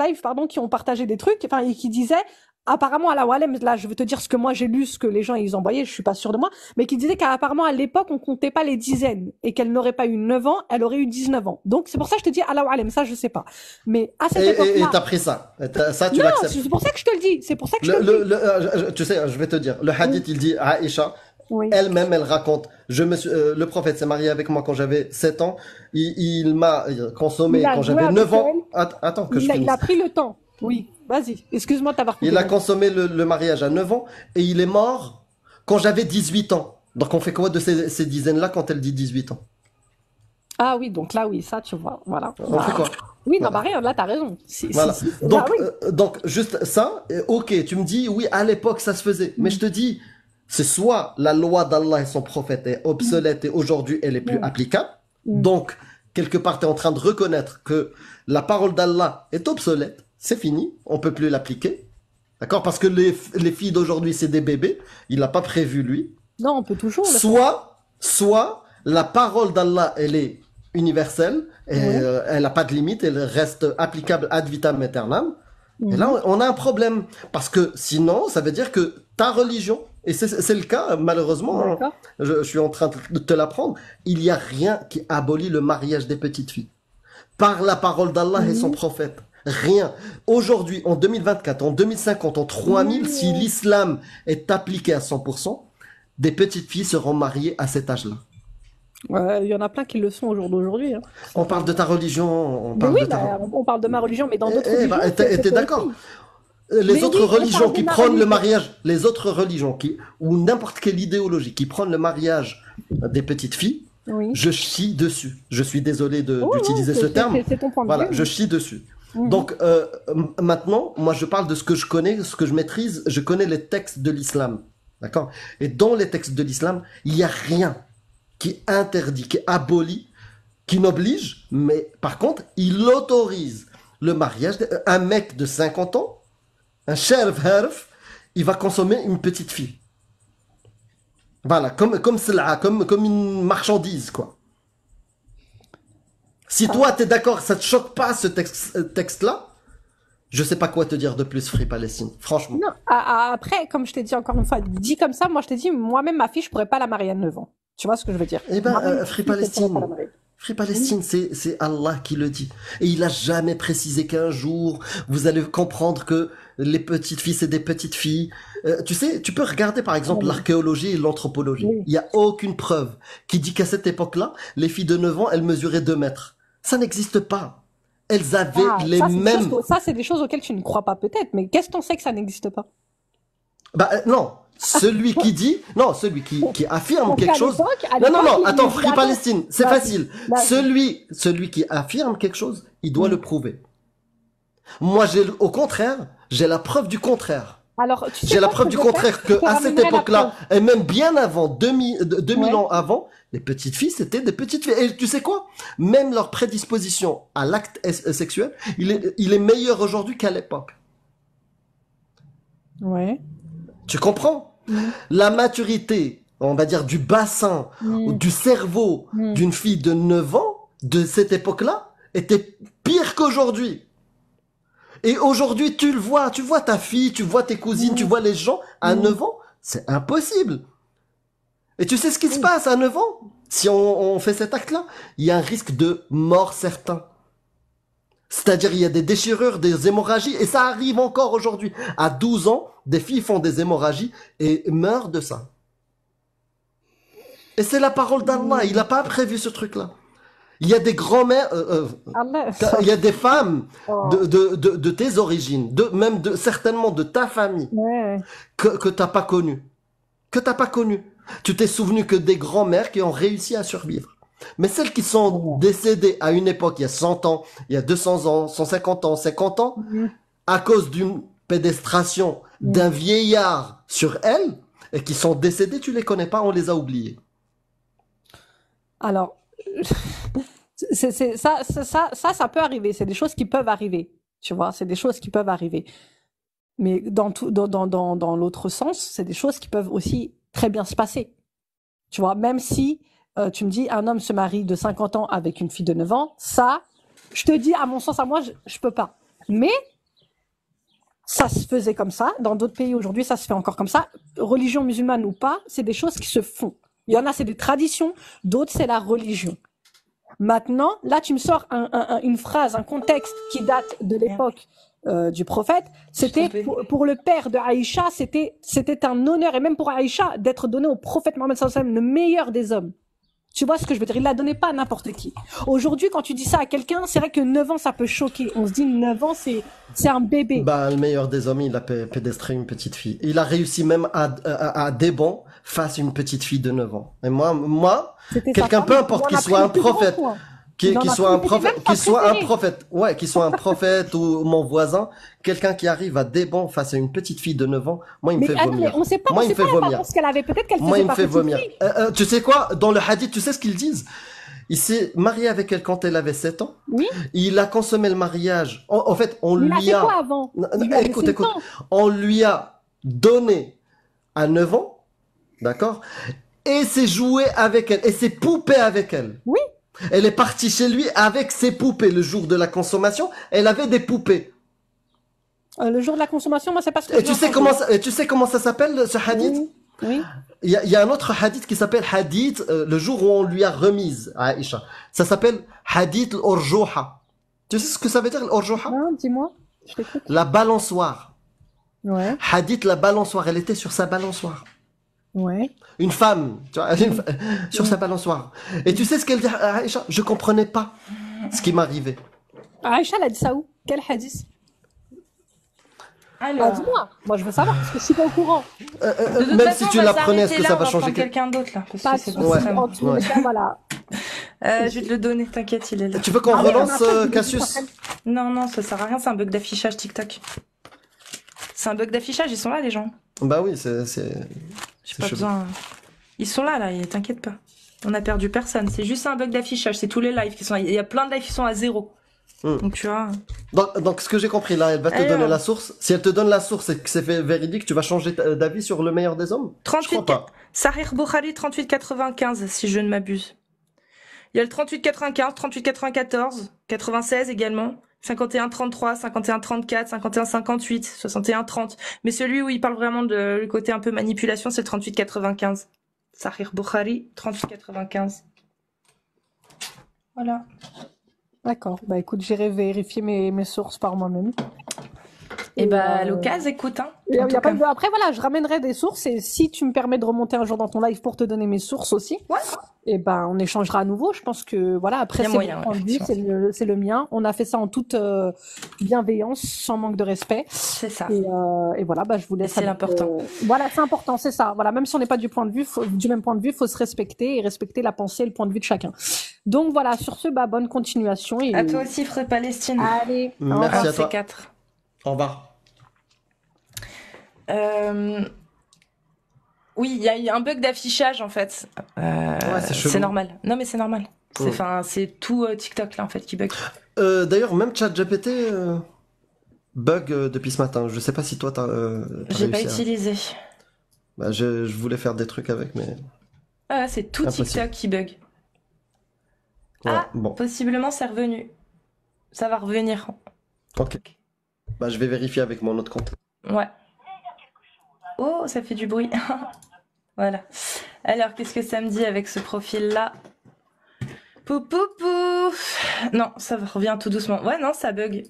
live, pardon, qui ont partagé des trucs, enfin et qui disaient. Apparemment, à la Walem, là, je vais te dire ce que moi j'ai lu, ce que les gens ils envoyaient, je suis pas sûre de moi, mais qui disait qu'apparemment à l'époque on comptait pas les dizaines et qu'elle n'aurait pas eu 9 ans, elle aurait eu 19 ans. Donc c'est pour ça que je te dis à la Walem, ça je sais pas. Mais à cette Et époque-là, t'as pris ça. Ça, tu non, l'acceptes. c'est pour ça que je te le dis. C'est pour ça que je te le dis. Tu sais, je vais te dire. Le hadith, il dit, Aïcha, Oui. elle-même, elle raconte, le prophète s'est marié avec moi quand j'avais 7 ans. Il m'a consommé Il a quand joué j'avais avec 9 ans. elle. Attends que je Il finisse. a pris le temps. Oui. Vas-y. Excuse-moi de t'avoir coupé. Il a consommé le mariage à 9 ans et il est mort quand j'avais 18 ans. Donc on fait quoi de ces dizaines-là quand elle dit 18 ans? Ah oui, donc là, oui, ça, tu vois. Voilà. On fait quoi? Oui, non, Voilà. bah rien, là, t'as raison. Voilà. Bah Donc, oui. donc juste ça, ok, tu me dis, oui, à l'époque, ça se faisait. Mais je te dis, c'est soit la loi d'Allah et son prophète est obsolète et aujourd'hui, elle est plus applicable. Donc, quelque part, tu es en train de reconnaître que la parole d'Allah est obsolète. C'est fini. On peut plus l'appliquer. D'accord? Parce que les filles d'aujourd'hui, c'est des bébés. Il n'a pas prévu, lui. Non, on peut toujours. Soit la parole d'Allah, elle est universelle, et, elle n'a pas de limite, elle reste applicable ad vitam aeternam. Et là, on a un problème. Parce que sinon, ça veut dire que ta religion, et c'est le cas, malheureusement, D'accord. je suis en train de te l'apprendre, il n'y a rien qui abolit le mariage des petites filles. Par la parole d'Allah et son prophète. Rien. Aujourd'hui, en 2024, en 2050, en 3000, si l'islam est appliqué à 100%, des petites filles seront mariées à cet âge-là. Il y en a plein qui le sont au jour d'aujourd'hui. Hein. On parle de ta religion, on Mais parle oui, de ta... bah, on parle de ma religion, mais dans d'autres Eh religions. ben, t'es d'accord. Les Mais autres oui, on religions parle de qui ma prônent le religion. mariage, les autres religions ou n'importe quelle idéologie qui prône le mariage des petites filles, Oui. je chie dessus. Je suis désolé Oh, d'utiliser non, ce terme. C'est ton point de Voilà, vue. je chie dessus. Donc maintenant, moi je parle de ce que je connais, ce que je maîtrise. Je connais les textes de l'islam, d'accord. Et dans les textes de l'islam, il n'y a rien qui interdit, qui abolit, qui n'oblige, mais par contre, il autorise le mariage. Un mec de 50 ans, un sherf harf, il va consommer une petite fille. Voilà, comme cela, comme une marchandise, quoi. Si toi, t'es d'accord, ça te choque pas ce texte-là, je sais pas quoi te dire de plus, Free Palestine, franchement. Non, après, comme je t'ai dit encore une fois, dit comme ça, moi je t'ai dit, moi-même ma fille, je pourrais pas la marier à 9 ans. Tu vois ce que je veux dire? Eh ben, Moi-même, Free ma fille, je pourrais pas la Palestine, marier. Free Palestine, c'est Allah qui le dit. Et il a jamais précisé qu'un jour, vous allez comprendre que les petites filles, c'est des petites filles. Tu sais, tu peux regarder par exemple l'archéologie et l'anthropologie. Oui. Il y a aucune preuve qui dit qu'à cette époque-là, les filles de 9 ans, elles mesuraient 2 mètres. Ça n'existe pas. Elles avaient les mêmes... Ça, c'est des choses auxquelles tu ne crois pas peut-être, mais qu'est-ce qu'on sait que ça n'existe pas? Bah non, celui qui dit, non, celui qui affirme Donc, quelque à chose. l'époque, Non, attends, il- Free Palestine, c'est Vas-y, facile. vas-y. Celui qui affirme quelque chose, il doit le prouver. Moi, au contraire, j'ai la preuve du contraire. Alors, tu sais J'ai la quoi, preuve ce du que je vais contraire faire Je te que à cette ramènerai la époque-là, preuve. et même bien avant, 2000 Ouais. ans avant, les petites filles, c'était des petites filles. Et tu sais quoi? Même leur prédisposition à l'acte sexuel, il est meilleur aujourd'hui qu'à l'époque. Ouais. Tu comprends? La maturité, on va dire, du bassin, ou du cerveau d'une fille de 9 ans, de cette époque-là, était pire qu'aujourd'hui. Et aujourd'hui, tu le vois, tu vois ta fille, tu vois tes cousines, tu vois les gens, à 9 ans, c'est impossible. Et tu sais ce qui se passe à 9 ans? Si on fait cet acte-là, il y a un risque de mort certain. C'est-à-dire, il y a des déchirures, des hémorragies, et ça arrive encore aujourd'hui. À 12 ans, des filles font des hémorragies et meurent de ça. Et c'est la parole d'Allah, il n'a pas prévu ce truc-là. Il y a des grands-mères, Allah, il y a des femmes Oh. de tes origines, certainement de ta famille, Ouais. que t'as pas connues. Que t'as pas connues. Tu t'es souvenu que des grands-mères qui ont réussi à survivre. Mais celles qui sont décédées à une époque, il y a 100 ans, il y a 200 ans, 150 ans, 50 ans, à cause d'une pédestration d'un vieillard sur elles, et qui sont décédées, tu les connais pas, on les a oubliées. Alors, ça peut arriver. C'est des choses qui peuvent arriver. Tu vois, c'est des choses qui peuvent arriver. Mais dans l'autre sens, c'est des choses qui peuvent aussi très bien se passer. Tu vois, même si tu me dis un homme se marie de 50 ans avec une fille de 9 ans, ça, je te dis, à mon sens, à moi, je peux pas. Mais ça se faisait comme ça. Dans d'autres pays aujourd'hui, ça se fait encore comme ça. Religion musulmane ou pas, c'est des choses qui se font. Il y en a, c'est des traditions. D'autres, c'est la religion. Maintenant, là, tu me sors une phrase, un contexte qui date de l'époque du prophète. C'était pour le père de Aïcha, c'était un honneur, et même pour Aïcha, d'être donné au prophète Mohammed sallallahu alayhi wa sallam, le meilleur des hommes. Tu vois ce que je veux dire? Il l'a donné pas à n'importe qui. Aujourd'hui, quand tu dis ça à quelqu'un, c'est vrai que 9 ans, ça peut choquer. On se dit 9 ans, c'est un bébé. Bah, le meilleur des hommes, il a pédestré une petite fille. Il a réussi même à des bons face à une petite fille de 9 ans. Et moi, C'était quelqu'un, sa peu femme. importe Il en qu'il a soit pris un le plus grand prophète, soin. qu'il Il en a soit pris- un il était prophète, même pas préféré. qu'il soit un prophète ou mon voisin, quelqu'un qui arrive à des bons face à une petite fille de 9 ans, moi, il me Mais fait attends, mais vomir. on sait pas, Moi, on il sait me fait pas vomir. l'apparence qu'elle avait. Peut-être qu'elle Moi, faisait il me pas fait petite vomir. fille. Tu sais quoi? Dans le hadith, tu sais ce qu'ils disent? Il s'est marié avec elle quand elle avait 7 ans. Oui. Il a consommé le mariage. En fait, on Il a lui fait a... quoi avant? Non, Il lui avait écoute, fait écoute. le temps. On lui a donné à 9 ans, d'accord? Et s'est joué avec elle, et s'est poupé avec elle. Oui. Elle est partie chez lui avec ses poupées. Le jour de la consommation, elle avait des poupées. Le jour de la consommation, moi, c'est pas ce que Et j'ai entendu. tu sais comment ça s'appelle, ce hadith? Oui. Oui. Il y a un autre hadith qui s'appelle hadith, le jour où on lui a remise à Aïcha. Ça s'appelle hadith al-urjuha. Tu sais ce que ça veut dire, l'urjuha? Non, dis-moi. Je t'écoute. La balançoire. Ouais. Hadith, la balançoire. Elle était sur sa balançoire. Ouais. Une femme, tu vois, sur sa balançoire. Et tu sais ce qu'elle dit à Aïcha? Je comprenais pas ce qui m'arrivait. Aïcha, elle a dit ça où? Quel hadith? Alors, Dis-moi. Moi, je veux savoir parce que je suis pas au courant. de toute Même façon, si tu on va l'apprenais, est-ce que s'arrêter là, ça on va va changer prendre quelqu'un d'autre là, parce Pas que de c'est soucis. pas Ouais. ça. En tous les cas, voilà. Je vais te le donner, t'inquiète, il est là. Tu veux qu'on Ah ouais, relance on a pas de Cassius? Non, ça sert à rien, c'est un bug d'affichage TikTok. C'est un bug d'affichage, ils sont là les gens. Bah oui, c'est J'ai pas chelou. besoin. Ils sont là, t'inquiète pas. On a perdu personne, c'est juste un bug d'affichage, c'est tous les lives qui sont là. Il y a plein de lives qui sont à 0. Donc tu vois. Donc, ce que j'ai compris là, elle va te Alors. donner la source. Si elle te donne la source et que c'est véridique, tu vas changer d'avis sur le meilleur des hommes? Je 38, crois pas. Sahih Bukhari 38,95 si je ne m'abuse. Il y a le 38,95, 38,94, 96 également, 51,33, 51,34, 51,58, 61,30. Mais celui où il parle vraiment de le côté un peu manipulation, c'est le 38,95. Sahih Bukhari 38,95. Voilà. D'accord. Bah écoute, j'irai vérifier mes sources par moi-même. Et à l'occasion, écoute. Hein, y a pas de... Après, voilà, je ramènerai des sources et si tu me permets de remonter un jour dans ton live pour te donner mes sources aussi, et on échangera à nouveau. Je pense que, voilà, après, c'est mon point de vue, c'est le mien. On a fait ça en toute bienveillance, sans manque de respect. C'est ça. Et voilà, je vous laisse. C'est l'important. Voilà, c'est important, c'est ça. Voilà, même si on n'est pas du même point de vue, il faut se respecter et respecter la pensée et le point de vue de chacun. Donc voilà, sur ce, bonne continuation. Et... À toi aussi, Frère Palestine. Allez. Merci à toi. C4. Au revoir. Oui, il y a un bug d'affichage en fait. C'est normal. Non mais c'est normal. C'est tout TikTok là en fait qui bug. D'ailleurs, même ChatGPT bug depuis ce matin. Je sais pas si toi t'as J'ai pas utilisé. Je voulais faire des trucs avec, mais... c'est tout impossible. TikTok qui bug. Bon. Possiblement c'est revenu. Ça va revenir. Ok. Je vais vérifier avec mon autre compte. Ouais. Oh, ça fait du bruit. Voilà. Alors, qu'est-ce que ça me dit avec ce profil-là? Pou. Non, ça revient tout doucement. Ouais, non, ça bug.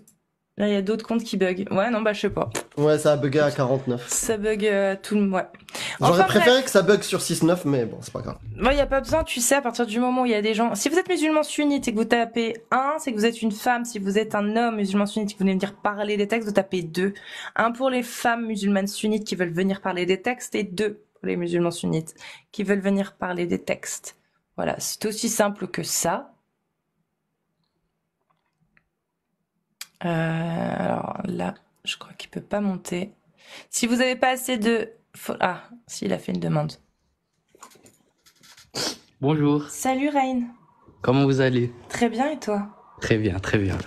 Là, il y a d'autres comptes qui bug. Ouais, non, je sais pas. Ouais, ça a bugué à 49. Ça bug tout le... Ouais. J'aurais préféré que ça bug sur 6-9, mais bon, c'est pas grave. Il n'y a pas besoin, tu sais, à partir du moment où il y a des gens... Si vous êtes musulman sunnite et que vous tapez 1, c'est que vous êtes une femme. Si vous êtes un homme musulman sunnite et que vous venez venir parler des textes, vous tapez 2. 1 pour les femmes musulmanes sunnites qui veulent venir parler des textes et 2 pour les musulmans sunnites qui veulent venir parler des textes. Voilà, c'est aussi simple que ça. Alors là, je crois qu'il peut pas monter. Si vous n'avez pas assez de... Ah, si, il a fait une demande. Bonjour. Salut Rain. Comment vous allez? Très bien, et toi? Très bien, très bien.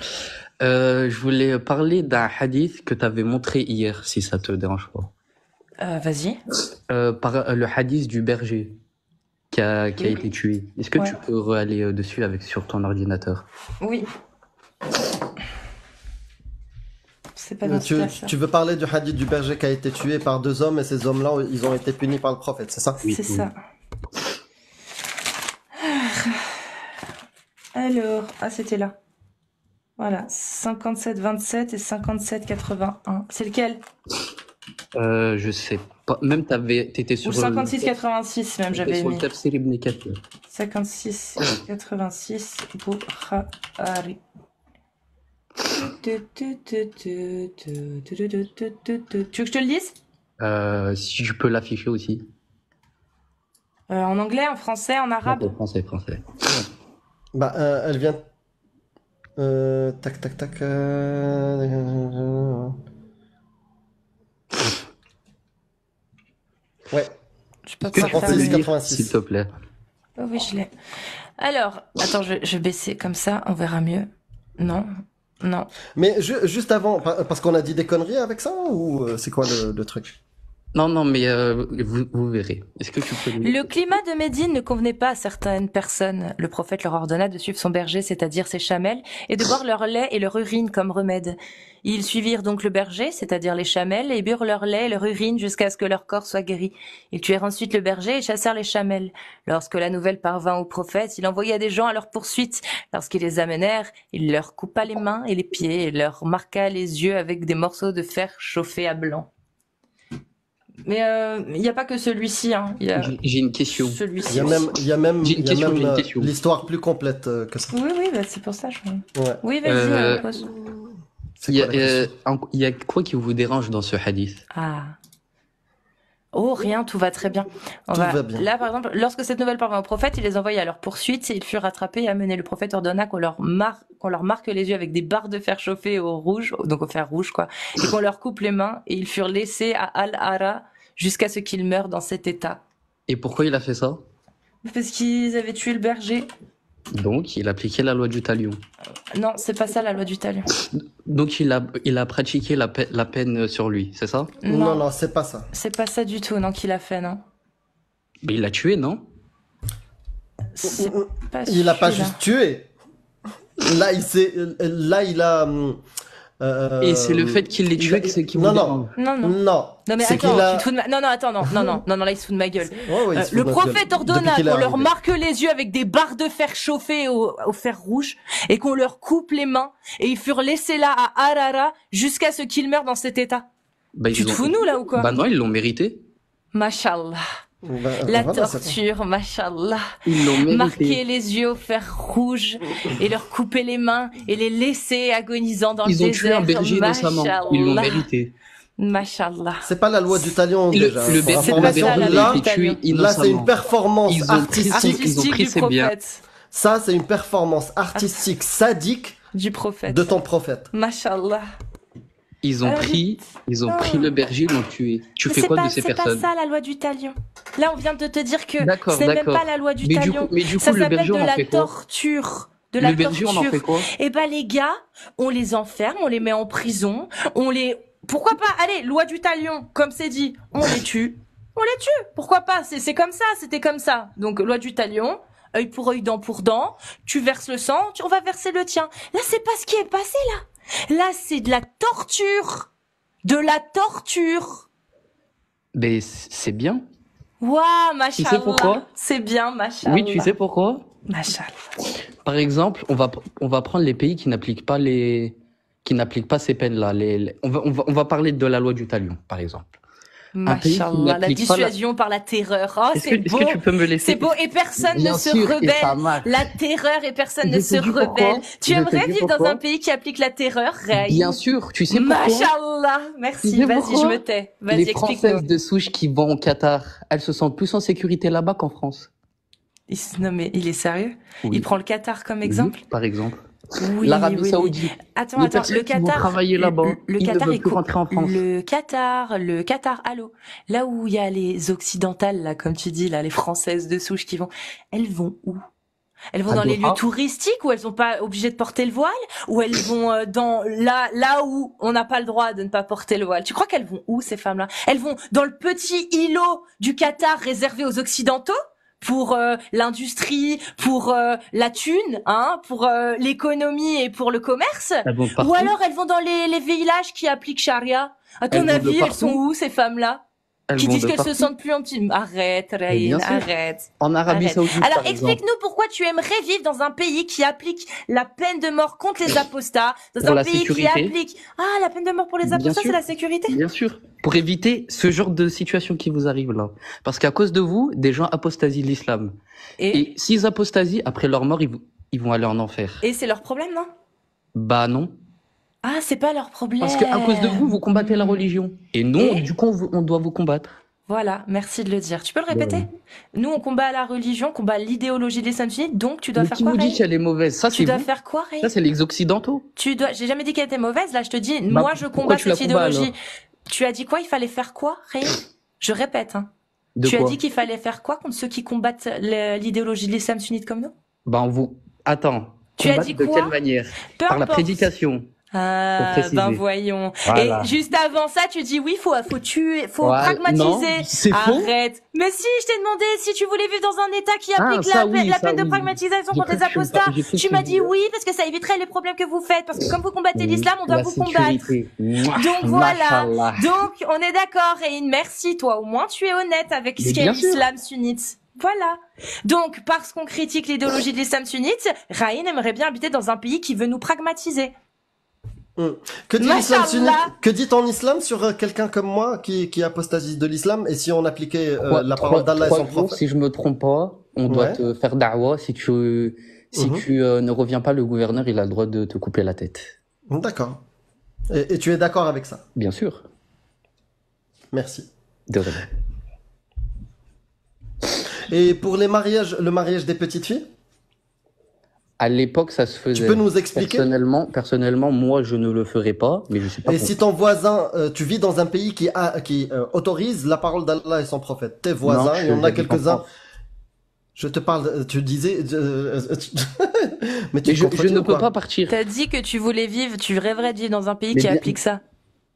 Je voulais parler d'un hadith que tu avais montré hier, si ça te dérange pas. Vas-y. Le hadith du berger qui a été tué. Est-ce que tu peux aller dessus sur ton ordinateur? Oui. C'est pas tu veux parler du hadith du berger qui a été tué par 2 hommes et ces hommes-là, ils ont été punis par le prophète, c'est ça? Oui, c'est ça. Alors, c'était là. Voilà, 57-27 et 57-81. C'est lequel? Je sais pas. Même t'étais sur... Ou 56-86 même, j'avais sur mis. Le Tafsir Ibn Kathir. 56-86, Bukhari. Tu veux que je te le dise? Si tu peux l'afficher aussi. En anglais, en français, en arabe? Français. Elle vient... tac. Ouais. Je peux pas faire mieux, s'il te plaît. Oh oui, je l'ai. Alors, attends, je vais baisser comme ça, on verra mieux. Non. Mais juste avant, parce qu'on a dit des conneries avec ça, ou c'est quoi le truc? Non, mais vous verrez. Est-ce que tu peux... Le climat de Médine ne convenait pas à certaines personnes. Le prophète leur ordonna de suivre son berger, c'est-à-dire ses chamelles, et de boire leur lait et leur urine comme remède. Ils suivirent donc le berger, c'est-à-dire les chamelles, et burent leur lait et leur urine jusqu'à ce que leur corps soit guéri. Ils tuèrent ensuite le berger et chassèrent les chamelles. Lorsque la nouvelle parvint au prophète, il envoya des gens à leur poursuite. Lorsqu'ils les amenèrent, il leur coupa les mains et les pieds et leur marqua les yeux avec des morceaux de fer chauffés à blanc. Mais il n'y a pas que celui-ci. Hein. J'ai une question. Celui-ci. Il y a même l'histoire plus complète que ça. Oui, c'est pour ça. Ouais. Oui, vas-y, pose. Il y a quoi qui vous dérange dans ce hadith? Oh, rien, tout va très bien. Va bien. Là, par exemple, lorsque cette nouvelle parvint au prophète, il les envoya à leur poursuite et ils furent rattrapés et amenés. Le prophète ordonna qu'on leur marque les yeux avec des barres de fer chauffées au fer rouge, quoi, et qu'on leur coupe les mains, et ils furent laissés à Al-Hara jusqu'à ce qu'ils meurent dans cet état. Et pourquoi il a fait ça? Parce qu'ils avaient tué le berger. Donc, il appliquait la loi du talion. Non, c'est pas ça la loi du talion. Donc, il a pratiqué la peine sur lui, c'est ça? Non, c'est pas ça. C'est pas ça du tout, non, qu'il a fait, non. Mais il l'a tué, non? Il a pas juste tué. Là, il a Et c'est le fait qu'il les tue qui vous dérange. Non, non. Non. Non mais C'est attends, qu'il a- tu te fous de ma... Non, attends, non, là il se fout de ma gueule. Ouais, ouais, il se fout Le de notre prophète gueule. ordonna Depuis qu'il est qu'on leur arrivé. marque les yeux avec des barres de fer chauffées au fer rouge et qu'on leur coupe les mains et ils furent laissés là à Harara jusqu'à ce qu'ils meurent dans cet état. Bah, Tu te fous de nous là ou quoi? Bah non, ils l'ont mérité. Mashallah. Bah, La voilà, c'est torture, mashallah. Ils l'ont mérité. Marquer les yeux au fer rouge et leur couper les mains et les laisser agonisant dans Ils le ont désert. tué un berger innocemment. Ils l'ont Mashallah. mérité. Mashallah. C'est pas la loi du talion déjà. Le Pour berger pas ça, information, la là, loi du été tué talion. là, c'est une innocemment. performance Ils ont pris- artistique. ils ont pris du ses biens. prophète. Ça, c'est une performance artistique sadique Du prophète. de ton prophète. Mashallah. Ils ont pris le berger, ils l'ont tué. Tu fais quoi de ces personnes? C'est pas ça la loi du talion. Là, on vient de te dire que D'accord, c'est même d'accord. pas la loi du Mais talion. du Ça coup, le s'appelle berger, de on en la fait quoi? torture. De la Le berger, on en fait torture. quoi? Eh ben, les gars, on les enferme, on les met en prison, pourquoi pas? Allez, loi du talion, comme c'est dit, on les tue. On les tue. Pourquoi pas? C'est comme ça, c'était comme ça. Donc, loi du talion, œil pour œil, dent pour dent, tu verses le sang, on va verser le tien. Là, c'est pas ce qui est passé, là. Là, c'est de la torture. De la torture. Ben, c'est bien. Waouh, machallah. Tu sais pourquoi? C'est bien, machallah. Oui, tu sais pourquoi? Machallah. Par exemple, on va prendre les pays qui n'appliquent pas ces peines-là. On va parler de la loi du talion, par exemple. Un pays qui Machallah, la n'applique pas dissuasion par la terreur. Oh, Est-ce c'est que beau. tu peux me laisser? C'est beau et personne Bien ne se sûr, et ça rebelle. marche. La terreur et personne Je ne te se dis pourquoi. rebelle. Tu Je te aimerais dis vivre dans pourquoi. un pays qui applique la terreur, Raï? Bien sûr, tu sais pourquoi? Machallah. Tu Merci. sais Vas-y, pourquoi je me tais. Vas-y, Les explique-nous. Françaises de souche qui vont au Qatar, elles se sentent plus en sécurité là-bas qu'en France. Non, mais il est sérieux? Oui. Il prend le Qatar comme exemple? Oui, par exemple. Oui, L'Arabie oui. Saoudite. Attends, Les attends, personnes le qui vont Qatar. travailler là-bas, le ils ne Qatar veulent est plus rentrer en France. Le Qatar, allô. Là où il y a les occidentales, là, comme tu dis, là, les Françaises de souche qui vont, elles vont où? Elles vont À dans les Doha. lieux touristiques où elles sont pas obligées de porter le voile, ou elles vont dans là où on n'a pas le droit de ne pas porter le voile. Tu crois qu'elles vont où, ces femmes-là? Elles vont dans le petit îlot du Qatar réservé aux occidentaux? Pour l'industrie, pour la thune, hein, pour l'économie et pour le commerce. Elles vont partout. Ou alors elles vont dans les villages qui appliquent charia. À ton Elles vont de avis, elles partout. sont où ces femmes-là Elles qui vont disent de qu'elles se partout. sentent plus en petit. Arrête, Mais Raïn, bien sûr. arrête. En Arabie Arrête. Saoudite, Alors par exemple. explique-nous pourquoi tu aimerais vivre dans un pays qui applique la peine de mort contre les apostats, dans Pour un la pays sécurité. qui applique la peine de mort pour les Bien apostats, sûr. c'est la sécurité. Bien sûr. Pour éviter ce genre de situation qui vous arrive là. Parce qu'à cause de vous, des gens apostasient l'islam. Et s'ils apostasient, après leur mort, ils vont aller en enfer. Et c'est leur problème, non? Bah non. Ah, c'est pas leur problème. Parce qu'à cause de vous, vous combattez la religion. Et nous, Et du coup, on doit vous combattre. Voilà, merci de le dire. Tu peux le répéter? Ouais. Nous, on combat la religion, on combat l'idéologie de l'islam sunnite, donc tu dois Mais faire qui quoi, vous dit Ray? qu'elle est mauvaise? Ça, Tu c'est dois vous. faire quoi, Ray? Ça, c'est les Occidentaux. J'ai jamais dit qu'elle était mauvaise, là, je te dis, Bah, moi, je pourquoi combats tu la cette combats, idéologie. alors Tu as dit quoi? Il fallait faire quoi, Ray? Je répète, hein. De Tu as quoi? dit qu'il fallait faire quoi contre ceux qui combattent l'idéologie de l'islam sunnite comme nous? Bah, on vous... Attends. Tu as Combattre dit de quoi? quelle manière? Peu Par la importe. prédication. Ah, préciser. ben voyons. Voilà. Et juste avant ça, tu dis oui, faut tuer, faut Ouais, pragmatiser. non, c'est faux. Arrête. Mais si, je t'ai demandé si tu voulais vivre dans un état qui Ah, applique ça, la, oui, la ça, peine de oui. pragmatisation J'ai contre cru les que tu me apostats. j'ai cru que Tu m'as dit me- oui, parce que ça éviterait les problèmes que vous faites, parce que comme vous combattez l'islam, on doit La vous combattre. sécurité. Mouah, Donc voilà. machallah. Donc, on est d'accord, Reine. Merci, toi. Au moins, tu es honnête avec Mais ce qu'est bien sûr. l'islam sunnite. Voilà. Donc, parce qu'on critique l'idéologie de l'islam sunnite, Raïn aimerait bien habiter dans un pays qui veut nous pragmatiser. Que dit l'islam Machallah. sunnite? Que dit ton islam sur quelqu'un comme moi qui apostasie de l'islam? Et si on appliquait la parole d'Allah et son Trois jours, prophète? si je me trompe pas, on doit Ouais. te faire da'wa. Si tu ne reviens pas, le gouverneur, il a le droit de te couper la tête. D'accord. Et tu es d'accord avec ça? Bien sûr. Merci. De rien. Et pour les mariages, le mariage des petites filles? À l'époque, ça se faisait. Tu peux nous expliquer? Personnellement, moi, je ne le ferais pas, mais je sais pas. Et si ton voisin, tu vis dans un pays qui autorise la parole d'Allah et son prophète, tes voisins, il y en a quelques-uns. Je te parle, tu disais, mais tu je contredis ne ou peux quoi? pas partir. T'as dit que tu voulais vivre, tu rêverais de vivre dans un pays Mais qui bien- applique ça.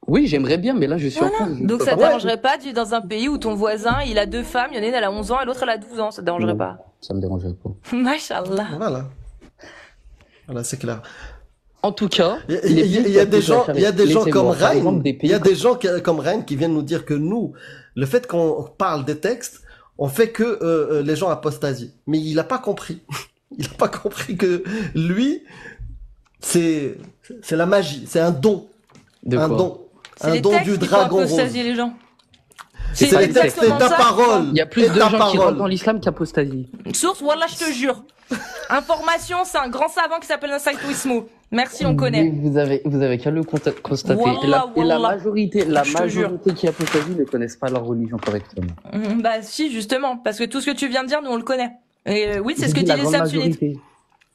Oui, j'aimerais bien, mais là, je suis en Voilà. France. je Donc peux ça pas. t'arrangerait pas de vivre dans un pays où ton voisin, il a 2 femmes, il y en a une, elle a 11 ans et l'autre, elle a 12 ans. Ça te dérangerait Non, pas. Ça me dérangerait pas. Mashallah. Voilà. Voilà, c'est clair. En tout cas, il y a des gens, comme Ryan, il y a des gens comme Ryan qui viennent nous dire que nous, le fait qu'on parle des textes, on fait que les gens apostasient. Mais il a pas compris. Il a pas compris que lui, c'est la magie, c'est un don. Un don du dragon rose. Les gens. C'est les textes et ta parole. Il y a plus de gens qui rentrent dans l'islam qu'apostasient. Source, voilà, je te jure. Information, c'est un grand savant qui s'appelle Nasaitou Ismou. Merci, on connaît. Vous avez qu'à le constater. Wallah, Et la wallah. majorité qui apostasient ne connaissent pas leur religion correctement. Bah si, justement, parce que tout ce que tu viens de dire, nous on le connaît. Et oui, c'est ce que dit l'islam sunnite.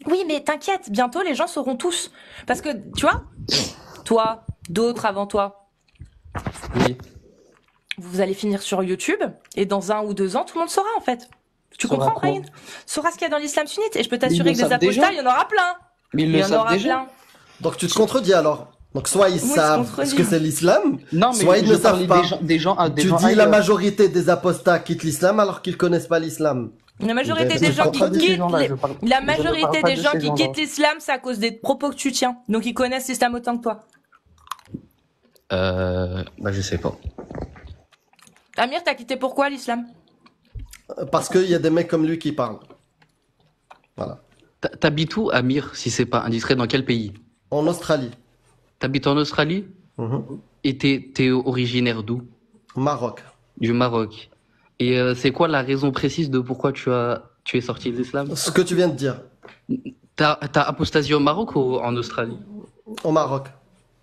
Oui, mais t'inquiète, bientôt les gens sauront tous. Parce que, tu vois, toi, d'autres avant toi, Oui. vous allez finir sur YouTube, et dans 1 ou 2 ans, tout le monde saura en fait. Tu Saura comprends, quoi Ryan? Saura ce qu'il y a dans l'islam sunnite, et je peux Mais t'assurer ils que le des savent déjà. apostats, il y en aura plein. Mais ils Il le y en savent aura déjà. plein. Donc tu te contredis alors. Donc soit ils Oui, savent se contredit. ce que c'est l'islam, Non, mais soit ils ne savent pas. des gens Tu dis la majorité des apostats quittent l'islam alors qu'ils connaissent pas l'islam. La majorité Vous des êtes gens qui contradicts, quittent, ces gens-là, je parle- la je ne majorité parle pas des de gens ces qui gens-là. quittent l'islam, c'est à cause des propos que tu tiens. Donc ils connaissent l'islam autant que toi. Bah je sais pas. Amir, t'as quitté pourquoi l'islam? Parce qu'il y a des mecs comme lui qui parlent. Voilà. T'habites où, Amir, si c'est pas indiscret, dans quel pays? En Australie. T'habites en Australie? Mhm. Et t'es originaire d'où? Maroc. Du Maroc. Et c'est quoi la raison précise de pourquoi tu es sorti de l'islam? Ce que tu viens de dire. T'as apostasié au Maroc ou en Australie? Au Maroc.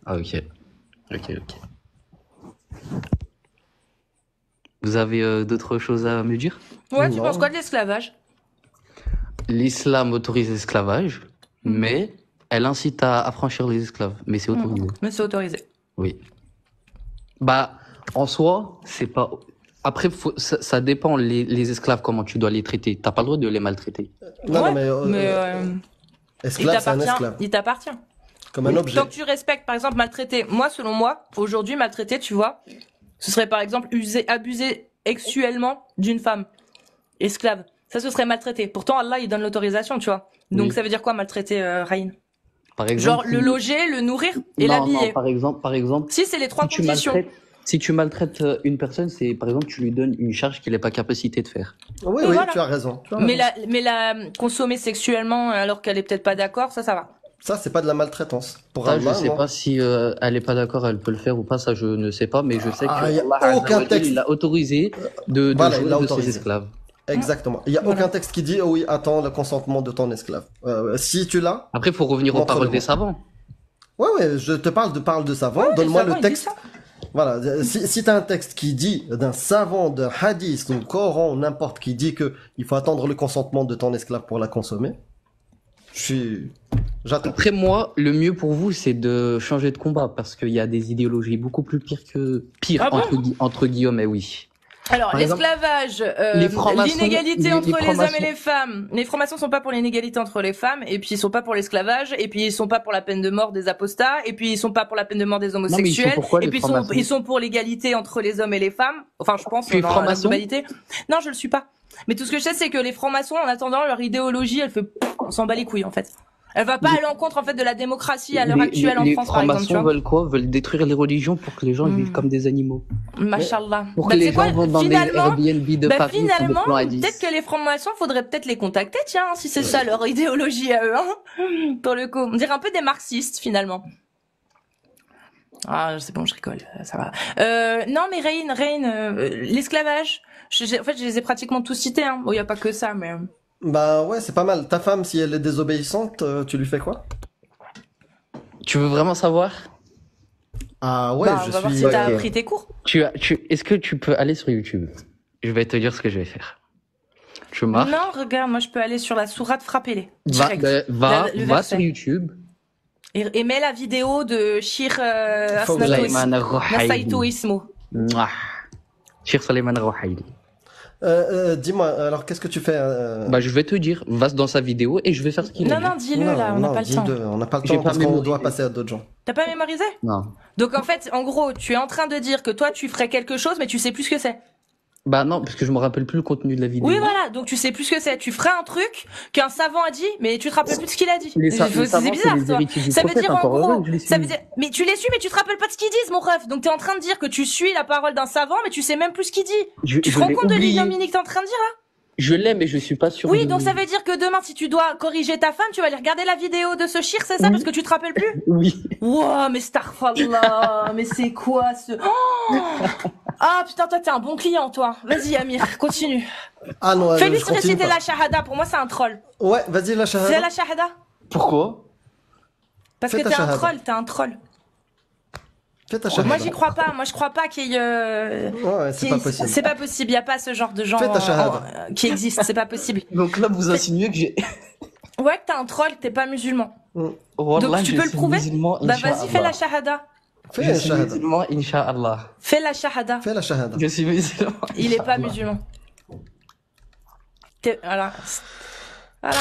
Ah ok. Ok. Vous avez d'autres choses à me dire? Ouais, tu Non. penses quoi de l'esclavage? L'islam autorise l'esclavage, mais elle incite à affranchir les esclaves. Mais c'est autorisé. Mais c'est autorisé. Oui. Bah, en soi, c'est pas. Après, ça dépend, les esclaves, comment tu dois les traiter. T'as pas le droit de les maltraiter. Non, Ouais, non, mais, il esclave, c'est un t'appartient. esclave. Il t'appartient. Comme un objet. Tant que tu respectes, par exemple, maltraiter. Moi, selon moi, aujourd'hui, maltraiter, tu vois, ce serait par exemple abuser sexuellement d'une femme. Esclave. Ça, ce serait maltraiter. Pourtant, Allah, il donne l'autorisation, tu vois. Donc, Oui. ça veut dire quoi, maltraiter, Raïn? Par exemple. Genre, le loger, le nourrir et Non, l'habiller. par exemple. Si, c'est les 3 Si conditions. si tu maltraites une personne, c'est par exemple tu lui donnes une charge qu'il n'est pas capacité de faire. Oui, Et oui, voilà. tu as raison. Mais la consommer sexuellement alors qu'elle est peut-être pas d'accord, ça va. Ça, c'est pas de la maltraitance. Pour Ça, Allah, je sais non. pas si elle est pas d'accord, elle peut le faire ou pas. Ça, je ne sais pas, mais je sais que Ah, y a Allah Azza aucun wa Jalla, texte. il a autorisé de Voilà, il jouer l'a de autorisé. ses esclaves. Exactement. Il y a Voilà. aucun texte qui dit, oh oui, attends le consentement de ton esclave. Si tu l'as, Après, il faut revenir aux Montre-le paroles moi. des savants. ouais, je te parle de savant. Ouais, Donne-moi les le savants, ils texte. disent Voilà. Si t'as un texte qui dit d'un savant, d'un hadith, ou Coran, n'importe qui dit que il faut attendre le consentement de ton esclave pour la consommer, j'attends. Après, moi, le mieux pour vous, c'est de changer de combat parce qu'il y a des idéologies beaucoup plus pires Ah bon entre guillemets, oui. Alors, Par exemple, l'esclavage, les francs-maçons, l'inégalité les entre les hommes francs-maçons. et les femmes. Les francs-maçons sont pas pour l'inégalité entre les femmes, et puis ils sont pas pour l'esclavage, et puis ils sont pas pour la peine de mort des apostats, et puis ils sont pas pour la peine de mort des mais ils sont homosexuels, pour quoi, et les puis francs-maçons ils sont pour l'égalité entre les hommes et les femmes. Enfin, je pense Tu es dans la franc-maçon globalité. Non, je le suis pas. Mais tout ce que je sais, c'est que les francs-maçons, en attendant, leur idéologie, elle fait, on s'en bat les couilles, en fait. Elle va pas aller en contre, en fait, de la démocratie à l'heure actuelle en les France, par exemple, tu francs-maçons vois. veulent quoi? Veulent détruire les religions pour que les gens vivent comme des animaux. Machallah. Pour Bah, que tu les sais quoi, gens vont dans des finalement, Airbnb de bah, Paris, sur des finalement, plans à 10. peut-être que les francs-maçons, faudrait peut-être les contacter, tiens, si c'est ça leur idéologie à eux, hein, pour le coup. On dirait un peu des marxistes, finalement. Ah, c'est bon, je rigole, ça va. Non, mais Rain, l'esclavage, en fait, je les ai pratiquement tous cités, hein. Bon, y a pas que ça, mais... Bah ouais, c'est pas mal. Ta femme, si elle est désobéissante, tu lui fais quoi? Tu veux vraiment savoir? Ah ouais, Bah, on je va voir suis. si t'as Ok. pris tes cours. Est-ce que tu peux aller sur YouTube? Je vais te dire ce que je vais faire. Tu marches. Non, regarde, moi, je peux aller sur la sourate, frappez-les. Va, Direct. va Le va verset. sur YouTube. Et mets la vidéo de Shir Faut que j'aille. Sulaiman Nasaitou Rouhaili. Ismo. Mouah. Cheikh Sulaiman Rouhaili. Dis-moi, alors qu'est-ce que tu fais Bah, je vais te dire, va dans sa vidéo et je vais faire ce qu'il a Non, dit. non, dis-le, là, on n'a pas le temps. dis-le, on n'a pas le J'ai temps pas parce qu'on mémorisé. doit passer à d'autres gens. T'as pas mémorisé? Non. Donc en fait, en gros, tu es en train de dire que toi tu ferais quelque chose, mais tu sais plus ce que c'est. Bah non, parce que je me rappelle plus le contenu de la vidéo. Oui, voilà, donc tu sais plus ce que c'est. Tu ferais un truc qu'un savant a dit, mais tu te rappelles plus de ce qu'il a dit. Les C'est savants, bizarre, les toi. héritiers du Ça veut prophète, dire en encore heureux gros, que je les ça veut suis. dire, mais tu les suis, mais tu te rappelles pas de ce qu'ils disent, mon ref. Donc t'es en train de dire que tu suis la parole d'un savant, mais tu sais même plus ce qu'il dit. Tu te rends l'ai compte de oublié. l'ignominie que t'es en train de dire là? Je l'ai, mais je suis pas sûr. Oui, donc ça veut dire que demain, si tu dois corriger ta femme, tu vas aller regarder la vidéo de ce shir, c'est ça, parce que tu te rappelles plus? Oui. Wow, mais starfallah, mais c'est quoi ce... Oh ah putain, toi t'es un bon client, toi. Vas-y Amir, continue. Ah non, Fais-lui je continue réciter pas. la shahada, pour moi c'est un troll. Ouais, vas-y, la Fais shahada. la shahada. Pourquoi? Parce Fais que ta t'es un shahada. troll, t'es un troll. Fais ta shahada. Moi j'y crois pas, moi je crois pas qu'il y ait... Ouais, c'est pas possible. C'est pas possible, y a pas ce genre de gens Fais ta shahada. qui existent, c'est pas possible. Donc là, vous insinuez que j'ai... Ouais, que t'es un troll, que t'es pas musulman. Wallah, Donc tu je peux le suis prouver? musulman, Bah vas-y, fais la Inch'Allah. shahada. Fais Je la suis shahada. musulman, Inch'Allah. Fais la shahada. Fais la shahada. Je suis musulman. Il est pas Inch'Allah. musulman. Voilà. Voilà.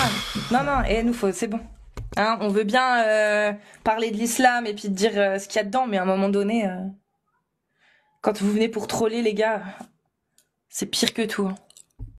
Non, non, et nous, c'est bon. Hein, on veut bien parler de l'islam et puis te dire ce qu'il y a dedans, mais à un moment donné, quand vous venez pour troller, les gars, c'est pire que tout. Hein.